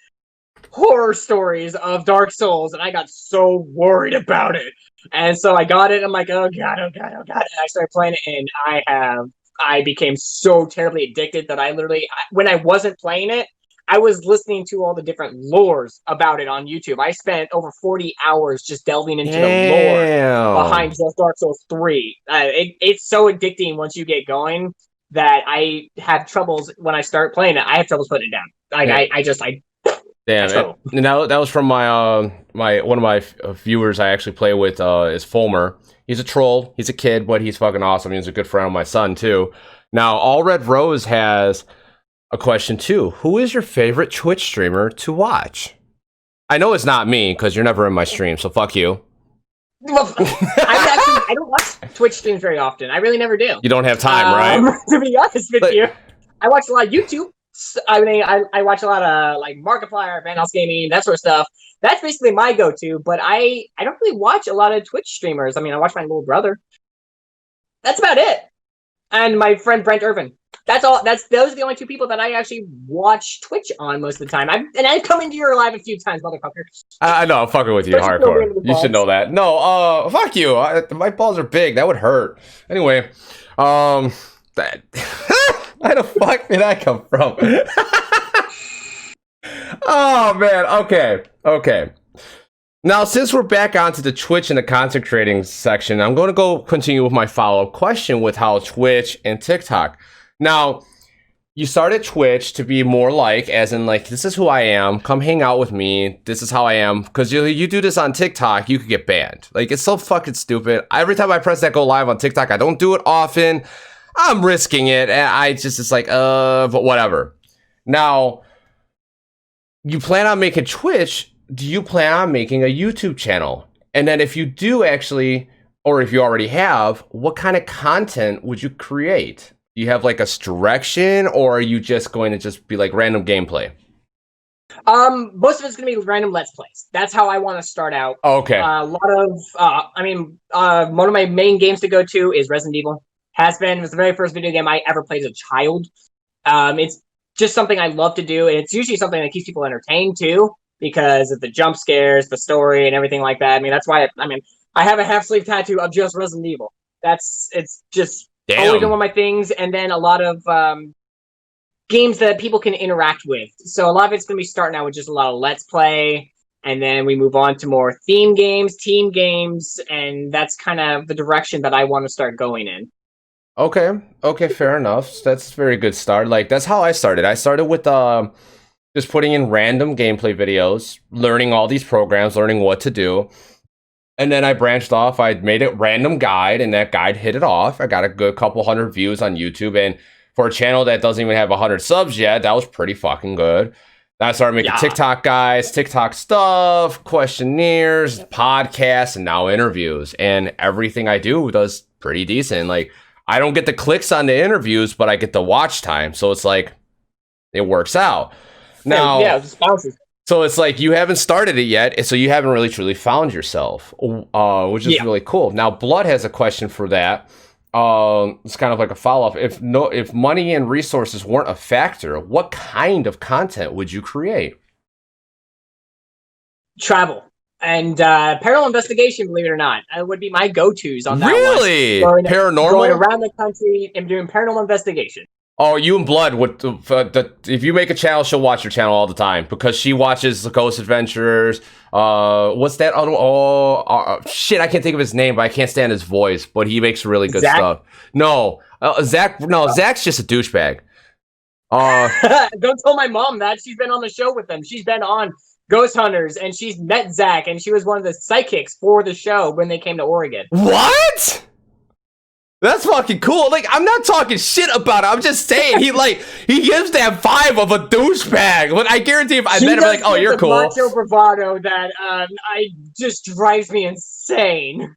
horror stories of Dark Souls, and I got so worried about it. And so I got it. I'm like, oh god. And I started playing it, and I became so terribly addicted that I literally, when I wasn't playing it, I was listening to all the different lores about it on YouTube. I spent over 40 hours just delving into the lore behind just Dark Souls 3. It's so addicting once you get going that I have troubles when I start playing it. I have troubles putting it down. Damn. And that was from my one of my viewers I actually play with is Fulmer. He's a troll. He's a kid, but he's fucking awesome. He's a good friend of my son too. Now, All Red Rose has a question too. Who is your favorite Twitch streamer to watch? I know it's not me because you're never in my stream, so fuck you. Well, I don't watch Twitch streams very often. I really never do. You don't have time, right? To be honest with you, I watch a lot of YouTube. I mean, I watch a lot of like Markiplier, FinalHarps Gaming, that sort of stuff. That's basically my go-to. But I don't really watch a lot of Twitch streamers. I mean, I watch my little brother. That's about it. And my friend Brent Irvin. That's all. Those are the only two people that I actually watch Twitch on most of the time. I've come into your live a few times, motherfucker. I know, I'm fucking with you, hardcore. You should know that. No, fuck you. My balls are big. That would hurt. Anyway, where the fuck did I come from? Oh man. Okay. Now, since we're back onto the Twitch and the content creating section, I'm going to go continue with my follow-up question with how Twitch and TikTok. Now, you started Twitch to be more like, as in like, this is who I am. Come hang out with me. This is how I am. Because you do this on TikTok, you could get banned. Like, it's so fucking stupid. Every time I press that go live on TikTok, I don't do it often. I'm risking it. And it's like, but whatever. Now, you plan on making Twitch. Do you plan on making a YouTube channel? And then if you do actually, or if you already have, what kind of content would you create? Do you have like a direction, or are you just going to just be like random gameplay? Most of it's gonna be random Let's Plays. That's how I want to start out. Okay. A lot of, one of my main games to go to is Resident Evil. Has been. It was the very first video game I ever played as a child. It's just something I love to do, and it's usually something that keeps people entertained too, because of the jump scares, the story, and everything like that. I mean, that's why I have a half sleeve tattoo of just Resident Evil. It's just always been one of my things, and then a lot of games that people can interact with. So a lot of it's going to be starting out with just a lot of Let's Play, and then we move on to more theme games, team games, and that's kind of the direction that I want to start going in. Okay, fair enough. That's a very good start. Like, that's how I started. I started with just putting in random gameplay videos, learning all these programs, learning what to do. And then I branched off. I made a random guide, and that guide hit it off. I got a good couple hundred views on YouTube, and for a channel that doesn't even have 100 subs yet, that was pretty fucking good. Then I started making TikTok guides, TikTok stuff, questionnaires, podcasts, and now interviews. And everything I do does pretty decent. Like, I don't get the clicks on the interviews, but I get the watch time. So it's like, it works out. Now, yeah, it just bounces. So it's like you haven't started it yet, so you haven't really truly found yourself, which is really cool. Now, Blood has a question for that. It's kind of like a follow-up. If money and resources weren't a factor, what kind of content would you create? Travel and paranormal investigation, believe it or not, would be my go-tos on that. Really? One. Paranormal? Going around the country and doing paranormal investigation. Oh, you and Blood would. If you make a channel, she'll watch your channel all the time because she watches the Ghost Adventurers. What's that other? Shit, I can't think of his name, but I can't stand his voice. But he makes really good Zack? stuff. No, Zack. No, Zack's just a douchebag. Don't tell my mom that. She's been on the show with them. She's been on Ghost Hunters, and she's met Zack, and she was one of the psychics for the show when they came to Oregon. What? That's fucking cool. Like, I'm not talking shit about it. I'm just saying he gives that vibe of a douchebag. But I guarantee if I met him, like, oh, you're cool. Macho bravado that I just drives me insane.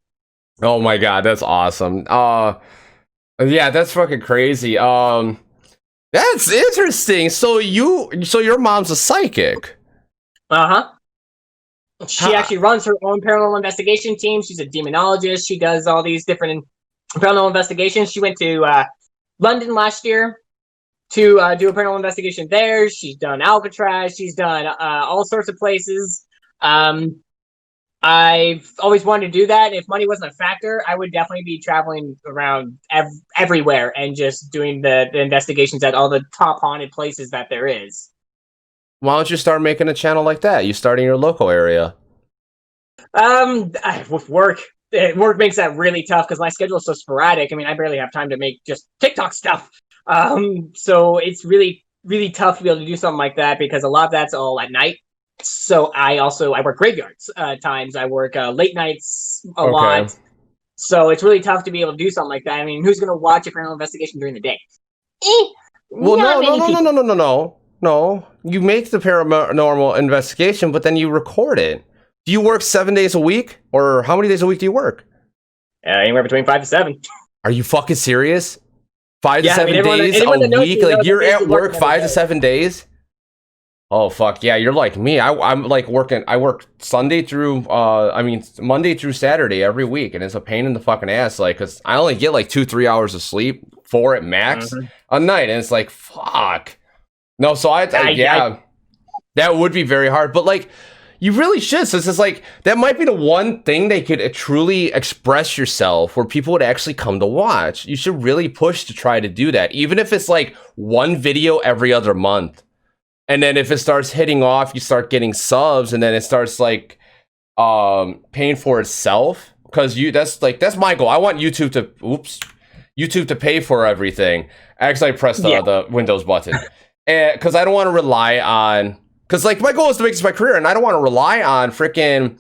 Oh my god, that's awesome. Yeah, that's fucking crazy. That's interesting. So your mom's a psychic. She actually runs her own paranormal investigation team. She's a demonologist. She does all these different paranormal investigations. She went to London last year to do a paranormal investigation there. She's done Alcatraz. She's done all sorts of places. I've always wanted to do that. If money wasn't a factor, I would definitely be traveling around everywhere and just doing the investigations at all the top haunted places that there is. Why don't you start making a channel like that? You start in your local area. With work. Work makes that really tough because my schedule is so sporadic. I mean, I barely have time to make just TikTok stuff. So it's really, really tough to be able to do something like that because a lot of that's all at night. So I work graveyards times. I work late nights a lot. So it's really tough to be able to do something like that. I mean, who's going to watch a paranormal investigation during the day? Well, no. You make the paranormal investigation, but then you record it. Do you work 7 days a week? Or how many days a week do you work? Anywhere between 5 to 7. Are you fucking serious? 5 to 7 days a week? Like, you're at work 5 to 7 days? Oh, fuck. Yeah, you're like me. I'm like working. I work Monday through Saturday every week. And it's a pain in the fucking ass. Like, because I only get like 2-3 hours of sleep, 4 at max a night. And it's like, fuck. No, so that would be very hard. But like, you really should. So it's just like, that might be the one thing they could truly express yourself where people would actually come to watch. You should really push to try to do that. Even if it's like one video every other month. And then if it starts hitting off, you start getting subs and then it starts like paying for itself. Because that's my goal. I want YouTube to pay for everything. Actually, I pressed the Windows button. Because I don't want to rely on... Because, like, my goal is to make this my career, and I don't want to rely on freaking,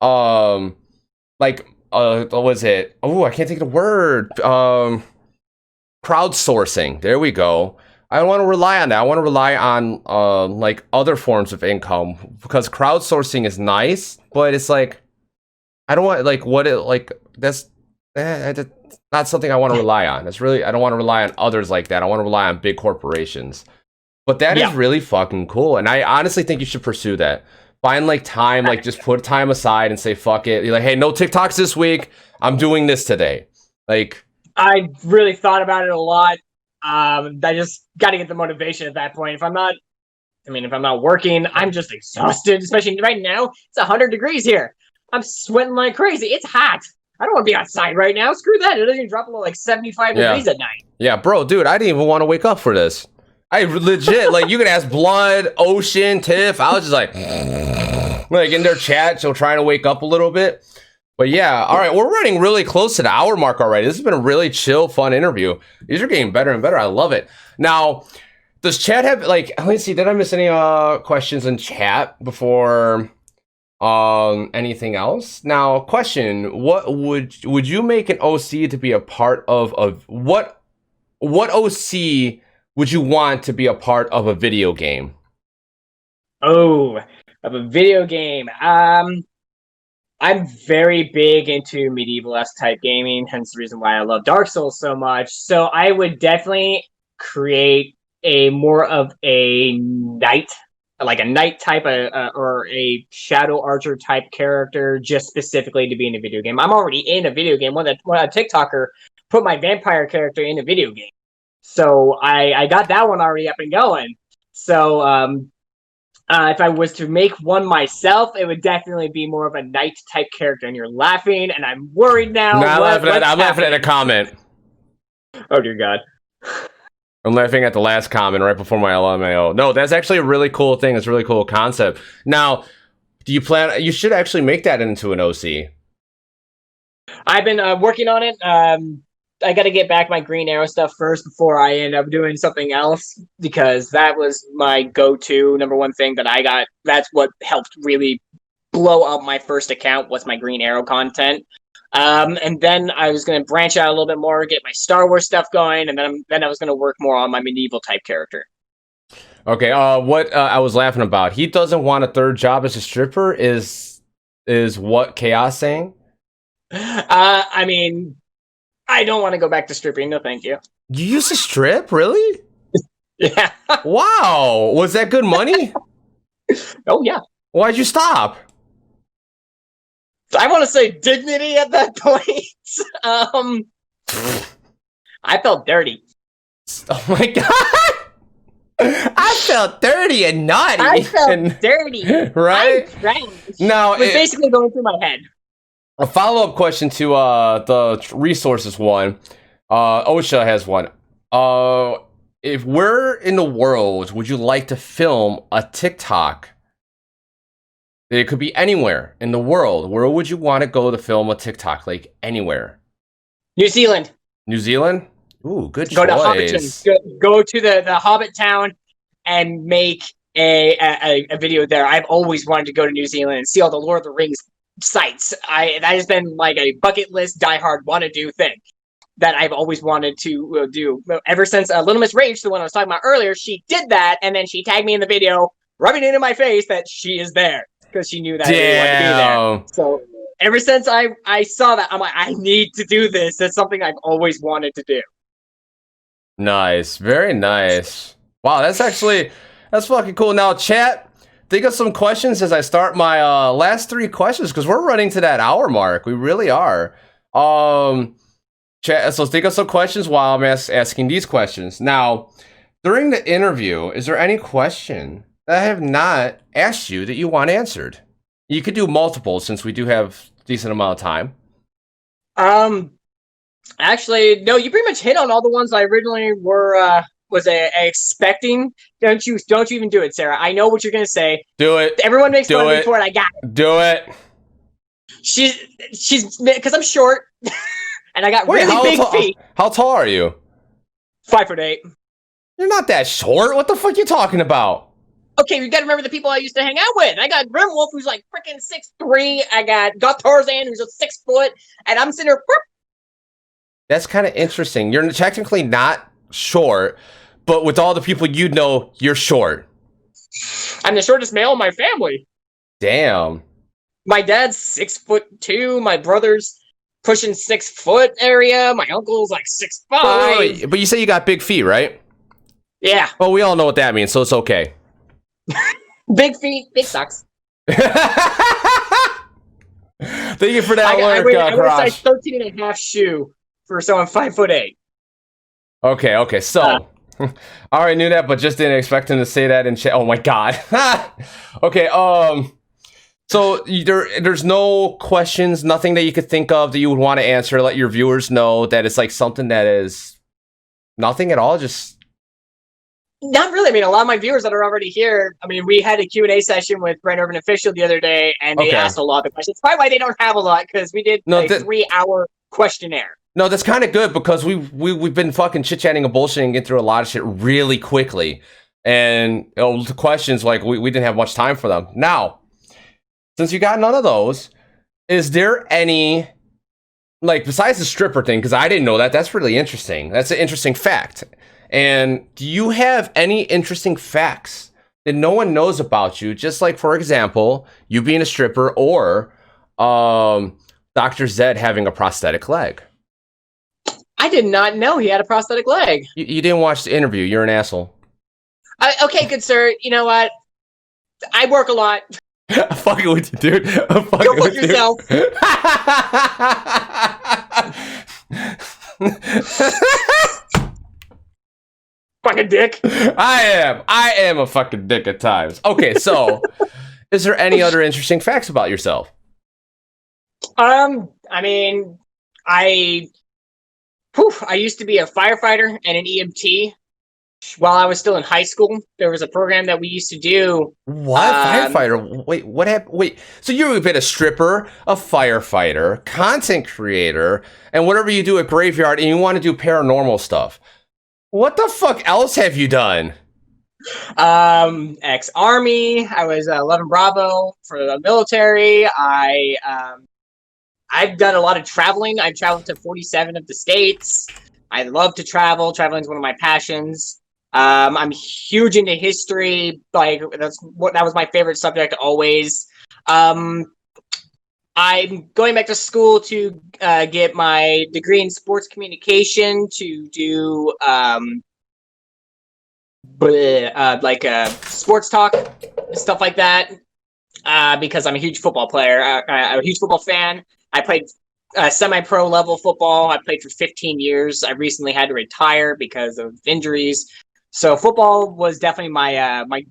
what was it? Oh, I can't think of the word. Crowdsourcing. There we go. I don't want to rely on that. I want to rely on, like, other forms of income. Because crowdsourcing is nice, but it's like, I don't want, like, that's not something I want to rely on. It's really, I don't want to rely on others like that. I want to rely on big corporations. But that is really fucking cool. And I honestly think you should pursue that. Find like time, like just put time aside and say, fuck it. You're like, hey, no TikToks this week. I'm doing this today. Like, I really thought about it a lot. I just got to get the motivation at that point. If I'm not working, I'm just exhausted, especially right now. It's 100 degrees here. I'm sweating like crazy. It's hot. I don't want to be outside right now. Screw that. It doesn't even drop below like 75 degrees at night. Yeah, bro, dude, I didn't even want to wake up for this. I legit, like, you could ask Blood, Ocean, Tiff. I was just like in their chat, so trying to wake up a little bit. But yeah, all right, we're running really close to the hour mark already. This has been a really chill, fun interview. These are getting better and better. I love it. Now, does chat have, like, let me see, did I miss any questions in chat before anything else? Now, question, what would you make an OC to be a part of what OC would you want to be a part of a video game? Oh, of a video game. I'm very big into medieval-esque type gaming, hence the reason why I love Dark Souls so much. So I would definitely create a more of a knight, like a knight type or a shadow archer type character, just specifically to be in a video game. I'm already in a video game. When a TikToker put my vampire character in a video game. So I got that one already up and going. So if I was to make one myself, it would definitely be more of a knight type character. And you're laughing, and I'm worried now. No, I'm laughing at a comment. Oh dear God. I'm laughing at the last comment right before my LMAO. No, that's actually a really cool thing. It's a really cool concept. Now, do you plan? You should actually make that into an OC. I've been working on it. I got to get back my Green Arrow stuff first before I end up doing something else, because that was my go-to number one thing that I got. That's what helped really blow up my first account, was my Green Arrow content. And then I was going to branch out a little bit more, get my Star Wars stuff going, and then I was going to work more on my medieval type character. Okay, what I was laughing about, he doesn't want a third job as a stripper, is what Chaos saying? I mean, I don't want to go back to stripping. No, thank you. You used to strip? Really? Yeah. Wow. Was that good money? Oh, yeah. Why'd you stop? I want to say dignity at that point. I felt dirty. Oh, my God. I felt dirty and naughty. I felt dirty. Right? No, it was basically going through my head. A follow-up question to the resources one. OSHA has one. If where in the world would you like to film a TikTok? It could be anywhere in the world. Where would you want to go to film a TikTok? Like anywhere. New Zealand. New Zealand? Ooh, good choice. Go to Hobbiton. Go to the Hobbit town and make a video there. I've always wanted to go to New Zealand and see all the Lord of the Rings sites. That has been like a bucket list, diehard, want to do thing that I've always wanted to do ever since Little Miss Rage, the one I was talking about earlier. She did that, and then she tagged me in the video, rubbing it in my face that she is there because she knew that I really wanted to be there. So ever since I saw that, I'm like, I need to do this. That's something I've always wanted to do. Nice, very nice. Wow, that's fucking cool. Now, chat, think of some questions as I start my last 3 questions, because we're running to that hour mark. We really are. Chat, so think of some questions while I'm asking these questions. Now, during the interview, is there any question that I have not asked you that you want answered? You could do multiple, since we do have a decent amount of time. Actually, no, you pretty much hit on all the ones I originally was expecting. Don't you even do it, Sarah. I know what you're gonna say. Do it. Everyone makes fun of me for it. I got it. Do it. She's because I'm short and I got really big feet. How tall are you? 5'8". You're not that short. What the fuck are you talking about? Okay, you gotta remember the people I used to hang out with. I got Grimwolf, who's like freaking 6'3". I got Tarzan, who's a 6 foot, and I'm sitting here. That's kind of interesting. You're technically not short, but with all the people you know, you're short. I'm the shortest male in my family. Damn. My dad's 6'2". My brother's pushing 6 foot area. My uncle's like 6'5". Wait. But you say you got big feet, right? Yeah. Well, we all know what that means, so it's okay. Big feet, big socks. Thank you for that alert, I wear a size Crush. 13 and a half shoe for someone 5'8". Okay, so. I already knew that, but just didn't expect him to say that in chat. Oh my god. Okay, so there's no questions, nothing that you could think of that you would want to answer. Let your viewers know that it's like something that is nothing at all. Just not really. I mean, a lot of my viewers that are already here. I mean, we had a Q&A session with Brand Urban Official the other day, and they asked a lot of questions. Probably why they don't have a lot, because we did a 3-hour questionnaire. No, that's kind of good, because we've been fucking chit chatting and bullshitting and getting through a lot of shit really quickly, and the questions, like we didn't have much time for them. Now, since you got none of those, is there any, like, besides the stripper thing, because I didn't know that, that's really interesting. That's an interesting fact. And do you have any interesting facts that no one knows about you? Just like, for example, you being a stripper, or DR.ZED having a prosthetic leg. I did not know he had a prosthetic leg. You didn't watch the interview. You're an asshole. Okay, good sir. You know what? I work a lot. I'm fucking with you, dude. I'm fucking Go fuck yourself. Fucking dick. I am a fucking dick at times. Okay, so is there any other interesting facts about yourself? I mean, I used to be a firefighter and an EMT. While I was still in high school, there was a program that we used to do. What? Firefighter? Wait, what happened? Wait, so you've been a stripper, a firefighter, content creator, and whatever you do at Graveyard, and you want to do paranormal stuff. What the fuck else have you done? Ex-Army. I was 11 Bravo for the military. I've done a lot of traveling. I've traveled to 47 of the states. I love to travel. Traveling is one of my passions. I'm huge into history. Like, that was my favorite subject always. I'm going back to school to get my degree in sports communication to do sports talk and stuff like that. Because I'm a huge football player. I'm a huge football fan. I played semi-pro level football. I played for 15 years. I recently had to retire because of injuries. So football was definitely my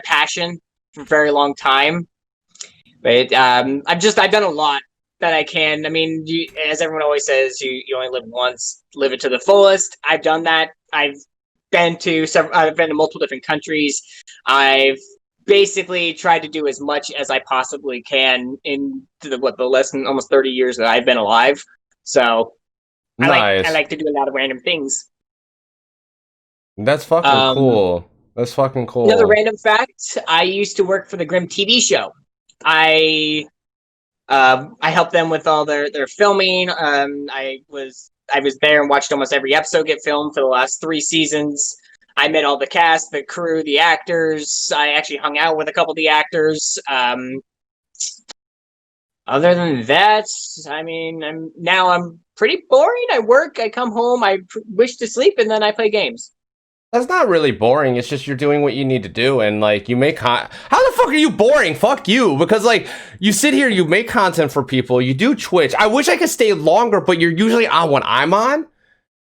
passion for a very long time. But I've done a lot that I can. I mean, as everyone always says, you only live once. Live it to the fullest. I've done that. I've been to multiple different countries. I've basically tried to do as much as I possibly can in the less than almost 30 years that I've been alive. So nice. I like to do a lot of random things. That's fucking cool. That's fucking cool. Another random fact: I used to work for the Grimm TV show. I helped them with all their filming. I was there and watched almost every episode get filmed for the last 3 seasons. I met all the cast, the crew, the actors. I actually hung out with a couple of the actors. Other than that, I mean, I'm pretty boring. I work, I come home, I wish to sleep, and then I play games. That's not really boring. It's just you're doing what you need to do, and like you make how the fuck are you boring? Fuck you, because like you sit here, you make content for people, you do Twitch. I wish I could stay longer, but you're usually on when I'm on,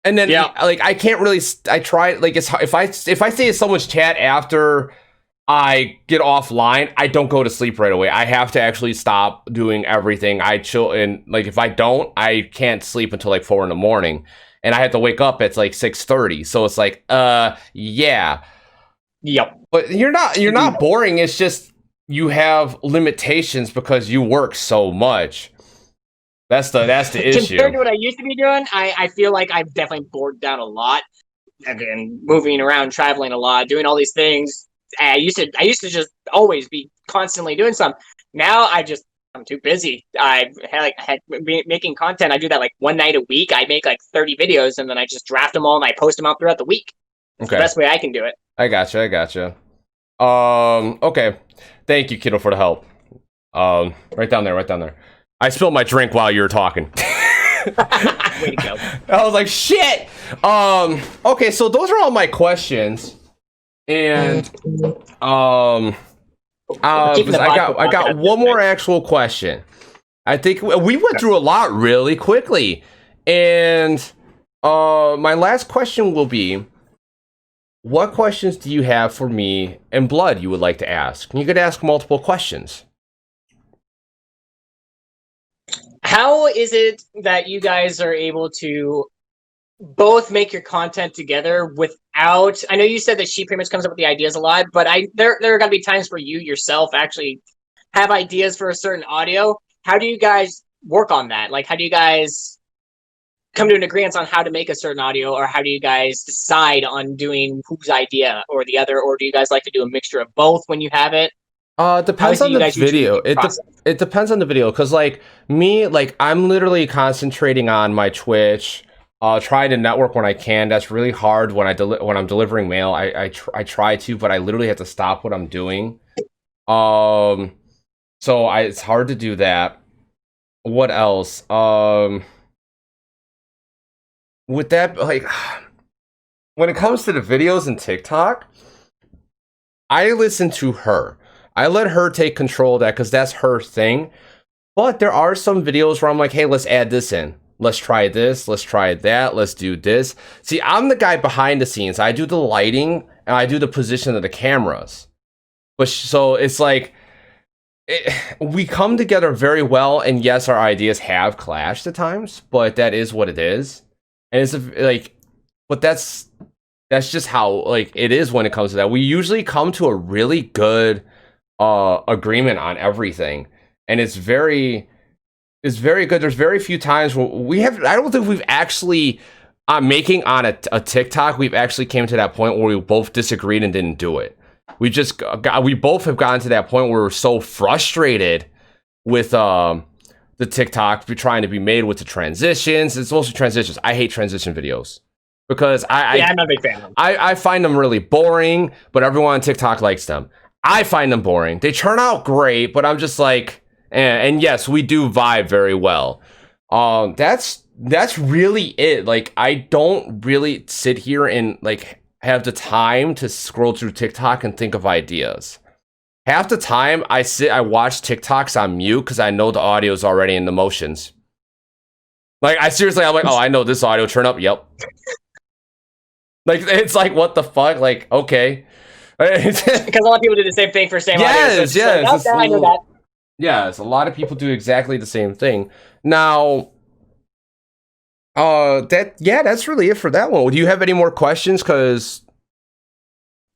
and then like I can't really. I try like it's if I stay in someone's chat after I get offline, I don't go to sleep right away. I have to actually stop doing everything. I chill, and like if I don't, I can't sleep until like 4 a.m. And I have to wake up at like 6:30. So it's like, yeah. Yep. But you're not boring. It's just you have limitations because you work so much. That's the issue. Compared to what I used to be doing, I feel like I've definitely bored down a lot. Again, moving around, traveling a lot, doing all these things. I used to just always be constantly doing something. Now I'm too busy. I had making content. I do that like one night a week. I make like 30 videos and then I just draft them all and I post them out throughout the week. That's the best way I can do it. I gotcha. Okay. Thank you, kiddo, for the help. Right down there. I spilled my drink while you were talking. Way to go. I was like, shit! Okay, so those are all my questions. And I got one more actual question. I think we went through a lot really quickly. And my last question will be, what questions do you have for me and Blood you would like to ask? You could ask multiple questions. How is it that you guys are able to both make your content together without? I know you said that she pretty much comes up with the ideas a lot, but there are going to be times where you yourself actually have ideas for a certain audio. How do you guys work on that? Like, how do you guys come to an agreement on how to make a certain audio, or how do you guys decide on doing whose idea or the other, or do you guys like to do a mixture of both when you have it? Depends on the video. It depends on the video, because like me, like I'm literally concentrating on my Twitch, trying to network when I can. That's really hard when when I'm delivering mail. I try to, but I literally have to stop what I'm doing. So it's hard to do that. What else? With that, like when it comes to the videos and TikTok, I listen to her. I let her take control of that because that's her thing. But there are some videos where I'm like, hey, let's add this in. Let's try this. Let's try that. Let's do this. See, I'm the guy behind the scenes. I do the lighting and I do the position of the cameras. But so it's like, we come together very well. And yes, our ideas have clashed at times, but that is what it is. And it's like, but that's just how like it is when it comes to that. We usually come to a really good agreement on everything, and it's very good. There's very few times where I don't think we've actually making on a TikTok we've actually came to that point where we both disagreed and didn't do it. We both have gotten to that point where we're so frustrated with the TikTok trying to be made with the transitions. It's mostly transitions. I hate transition videos because I'm not a big fan of them. I find them really boring, but everyone on TikTok likes them. I find them boring. They turn out great, but I'm just like, and yes, we do vibe very well. That's really it. Like, I don't really sit here and like have the time to scroll through TikTok and think of ideas. Half the time I watch TikToks on mute because I know the audio is already in the motions. Like, I'm like, oh, I know this audio, turn up, yep. Like, it's like, what the fuck? Like, okay. Because a lot of people do the same thing for same audio. So yes. Like, I know that. Yes, a lot of people do exactly the same thing. Now, that's really it for that one. Do you have any more questions? Because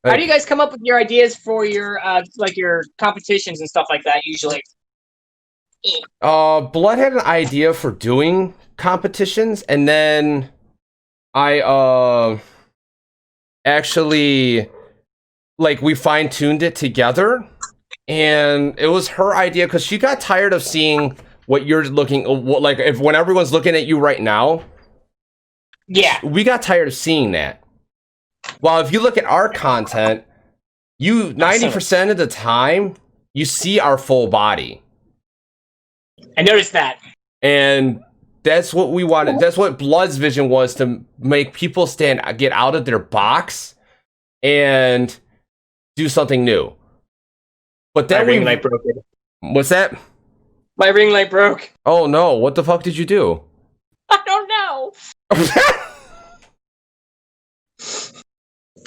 how do you guys come up with your ideas for your like your competitions and stuff like that usually? Blood had an idea for doing competitions, and then I actually, like, we fine-tuned it together, and it was her idea because she got tired of seeing what you're looking, like, when everyone's looking at you right now. Yeah, we got tired of seeing that. Well, if you look at our content, 90% of the time you see our full body. I noticed that, and that's what we wanted. That's what Blood's vision was, to make people get out of their box and do something new. But then my ring light broke. What's that? My ring light broke. Oh no! What the fuck did you do? I don't know.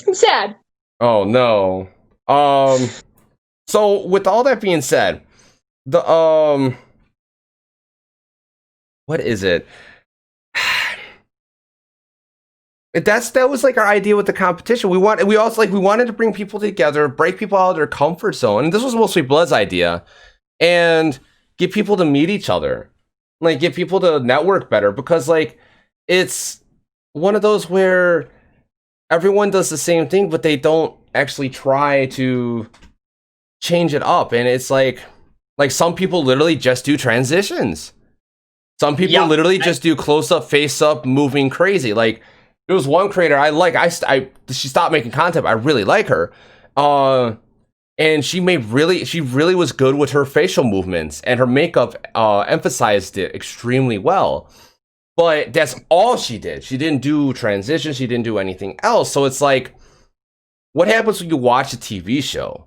I'm sad. Oh no. So with all that being said, what is it? That was like our idea with the competition. We wanted to bring people together, break people out of their comfort zone. And this was mostly Blood's idea, and get people to meet each other, like get people to network better, because like it's one of those where everyone does the same thing, but they don't actually try to change it up. And it's like some people literally just do transitions. Some people literally just do close up, face up, moving crazy. Like, there was one creator she stopped making content, but I really like her. And she really was good with her facial movements, and her makeup emphasized it extremely well. But that's all she did. She didn't do transitions. She didn't do anything else. So it's like, what happens when you watch a TV show?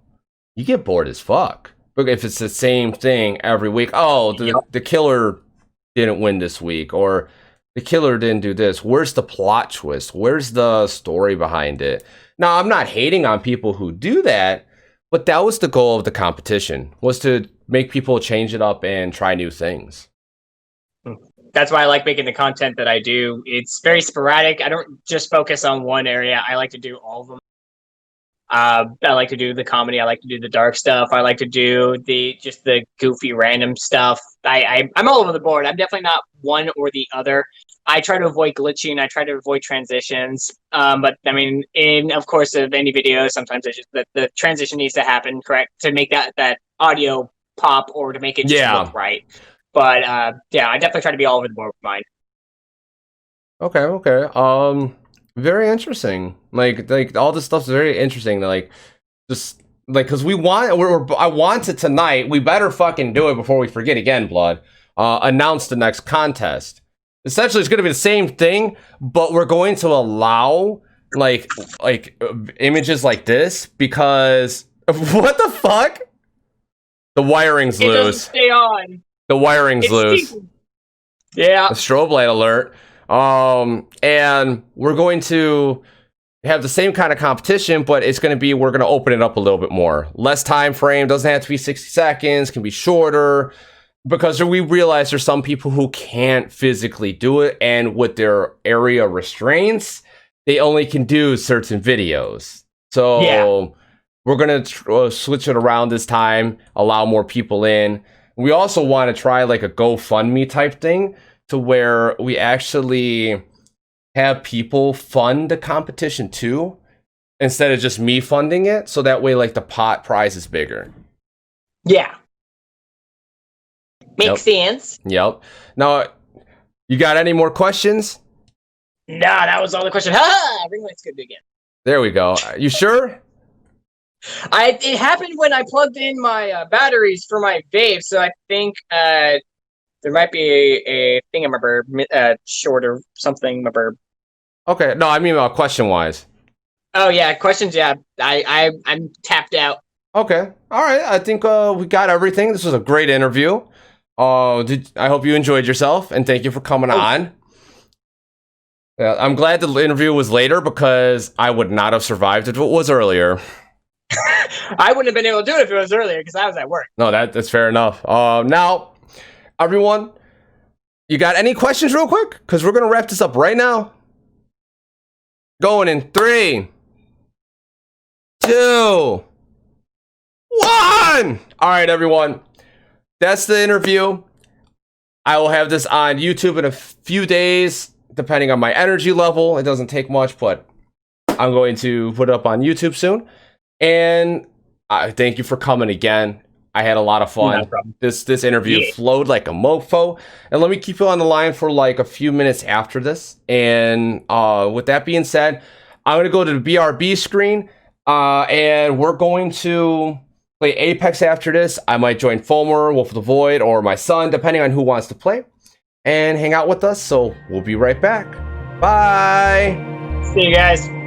You get bored as fuck. But if it's the same thing every week, oh, the killer didn't win this week, or the killer didn't do this. Where's the plot twist? Where's the story behind it? Now, I'm not hating on people who do that, but that was the goal of the competition, was to make people change it up and try new things. That's why I like making the content that I do. It's very sporadic. I don't just focus on one area. I like to do all of them. I like to do the comedy. I like to do the dark stuff. I like to do the goofy random stuff. I'm all over the board. I'm definitely not one or the other. I try to avoid glitching. I try to avoid transitions. But I mean, of course, of any video, sometimes it's just the transition needs to happen, correct, to make that audio pop or to make it just look right. But yeah, I definitely try to be all over the board with mine. Okay. Very interesting. Like all this stuff's very interesting. Like, just like, because I want it tonight. We better fucking do it before we forget again, Blood. Announce the next contest. Essentially, it's going to be the same thing, but we're going to allow like images like this because what the fuck? The wiring's loose. It doesn't stay on. The wiring's loose. Yeah. The strobe light alert. And we're going to have the same kind of competition, but it's going to be, we're going to open it up a little bit more. Less time frame, doesn't have to be 60 seconds, can be shorter, because we realize there's some people who can't physically do it, and with their area restraints, they only can do certain videos. So yeah. We're going to switch it around this time, allow more people in. We also want to try like a GoFundMe type thing, to where we actually have people fund the competition too, instead of just me funding it. So that way, like, the pot prize is bigger. Yeah. Makes sense. Yep. Now, you got any more questions? Nah, that was all the question. Ha! Ring light's good again. There we go. You sure? It happened when I plugged in my batteries for my vape, so I think there might be a thing I'm short or something. Okay, no, I mean question-wise. Oh yeah, questions. Yeah, I'm tapped out. Okay, all right. I think we got everything. This was a great interview. I hope you enjoyed yourself, and thank you for coming on. I'm glad the interview was later, because I would not have survived if it was earlier. I wouldn't have been able to do it if it was earlier, because I was at work. No, that's fair enough. Now, everyone, you got any questions real quick? Because we're going to wrap this up right now. Going in 3, 2, 1. All right, everyone. That's the interview. I will have this on YouTube in a few days, depending on my energy level. It doesn't take much, but I'm going to put it up on YouTube soon. And thank you for coming again. I had a lot of fun. No this interview flowed like a mofo. And let me keep you on the line for like a few minutes after this. And with that being said, I'm going to go to the BRB screen. And we're going to play Apex after this. I might join Fulmer, Wolf of the Void, or my son, depending on who wants to play, and hang out with us. So we'll be right back. Bye. See you guys.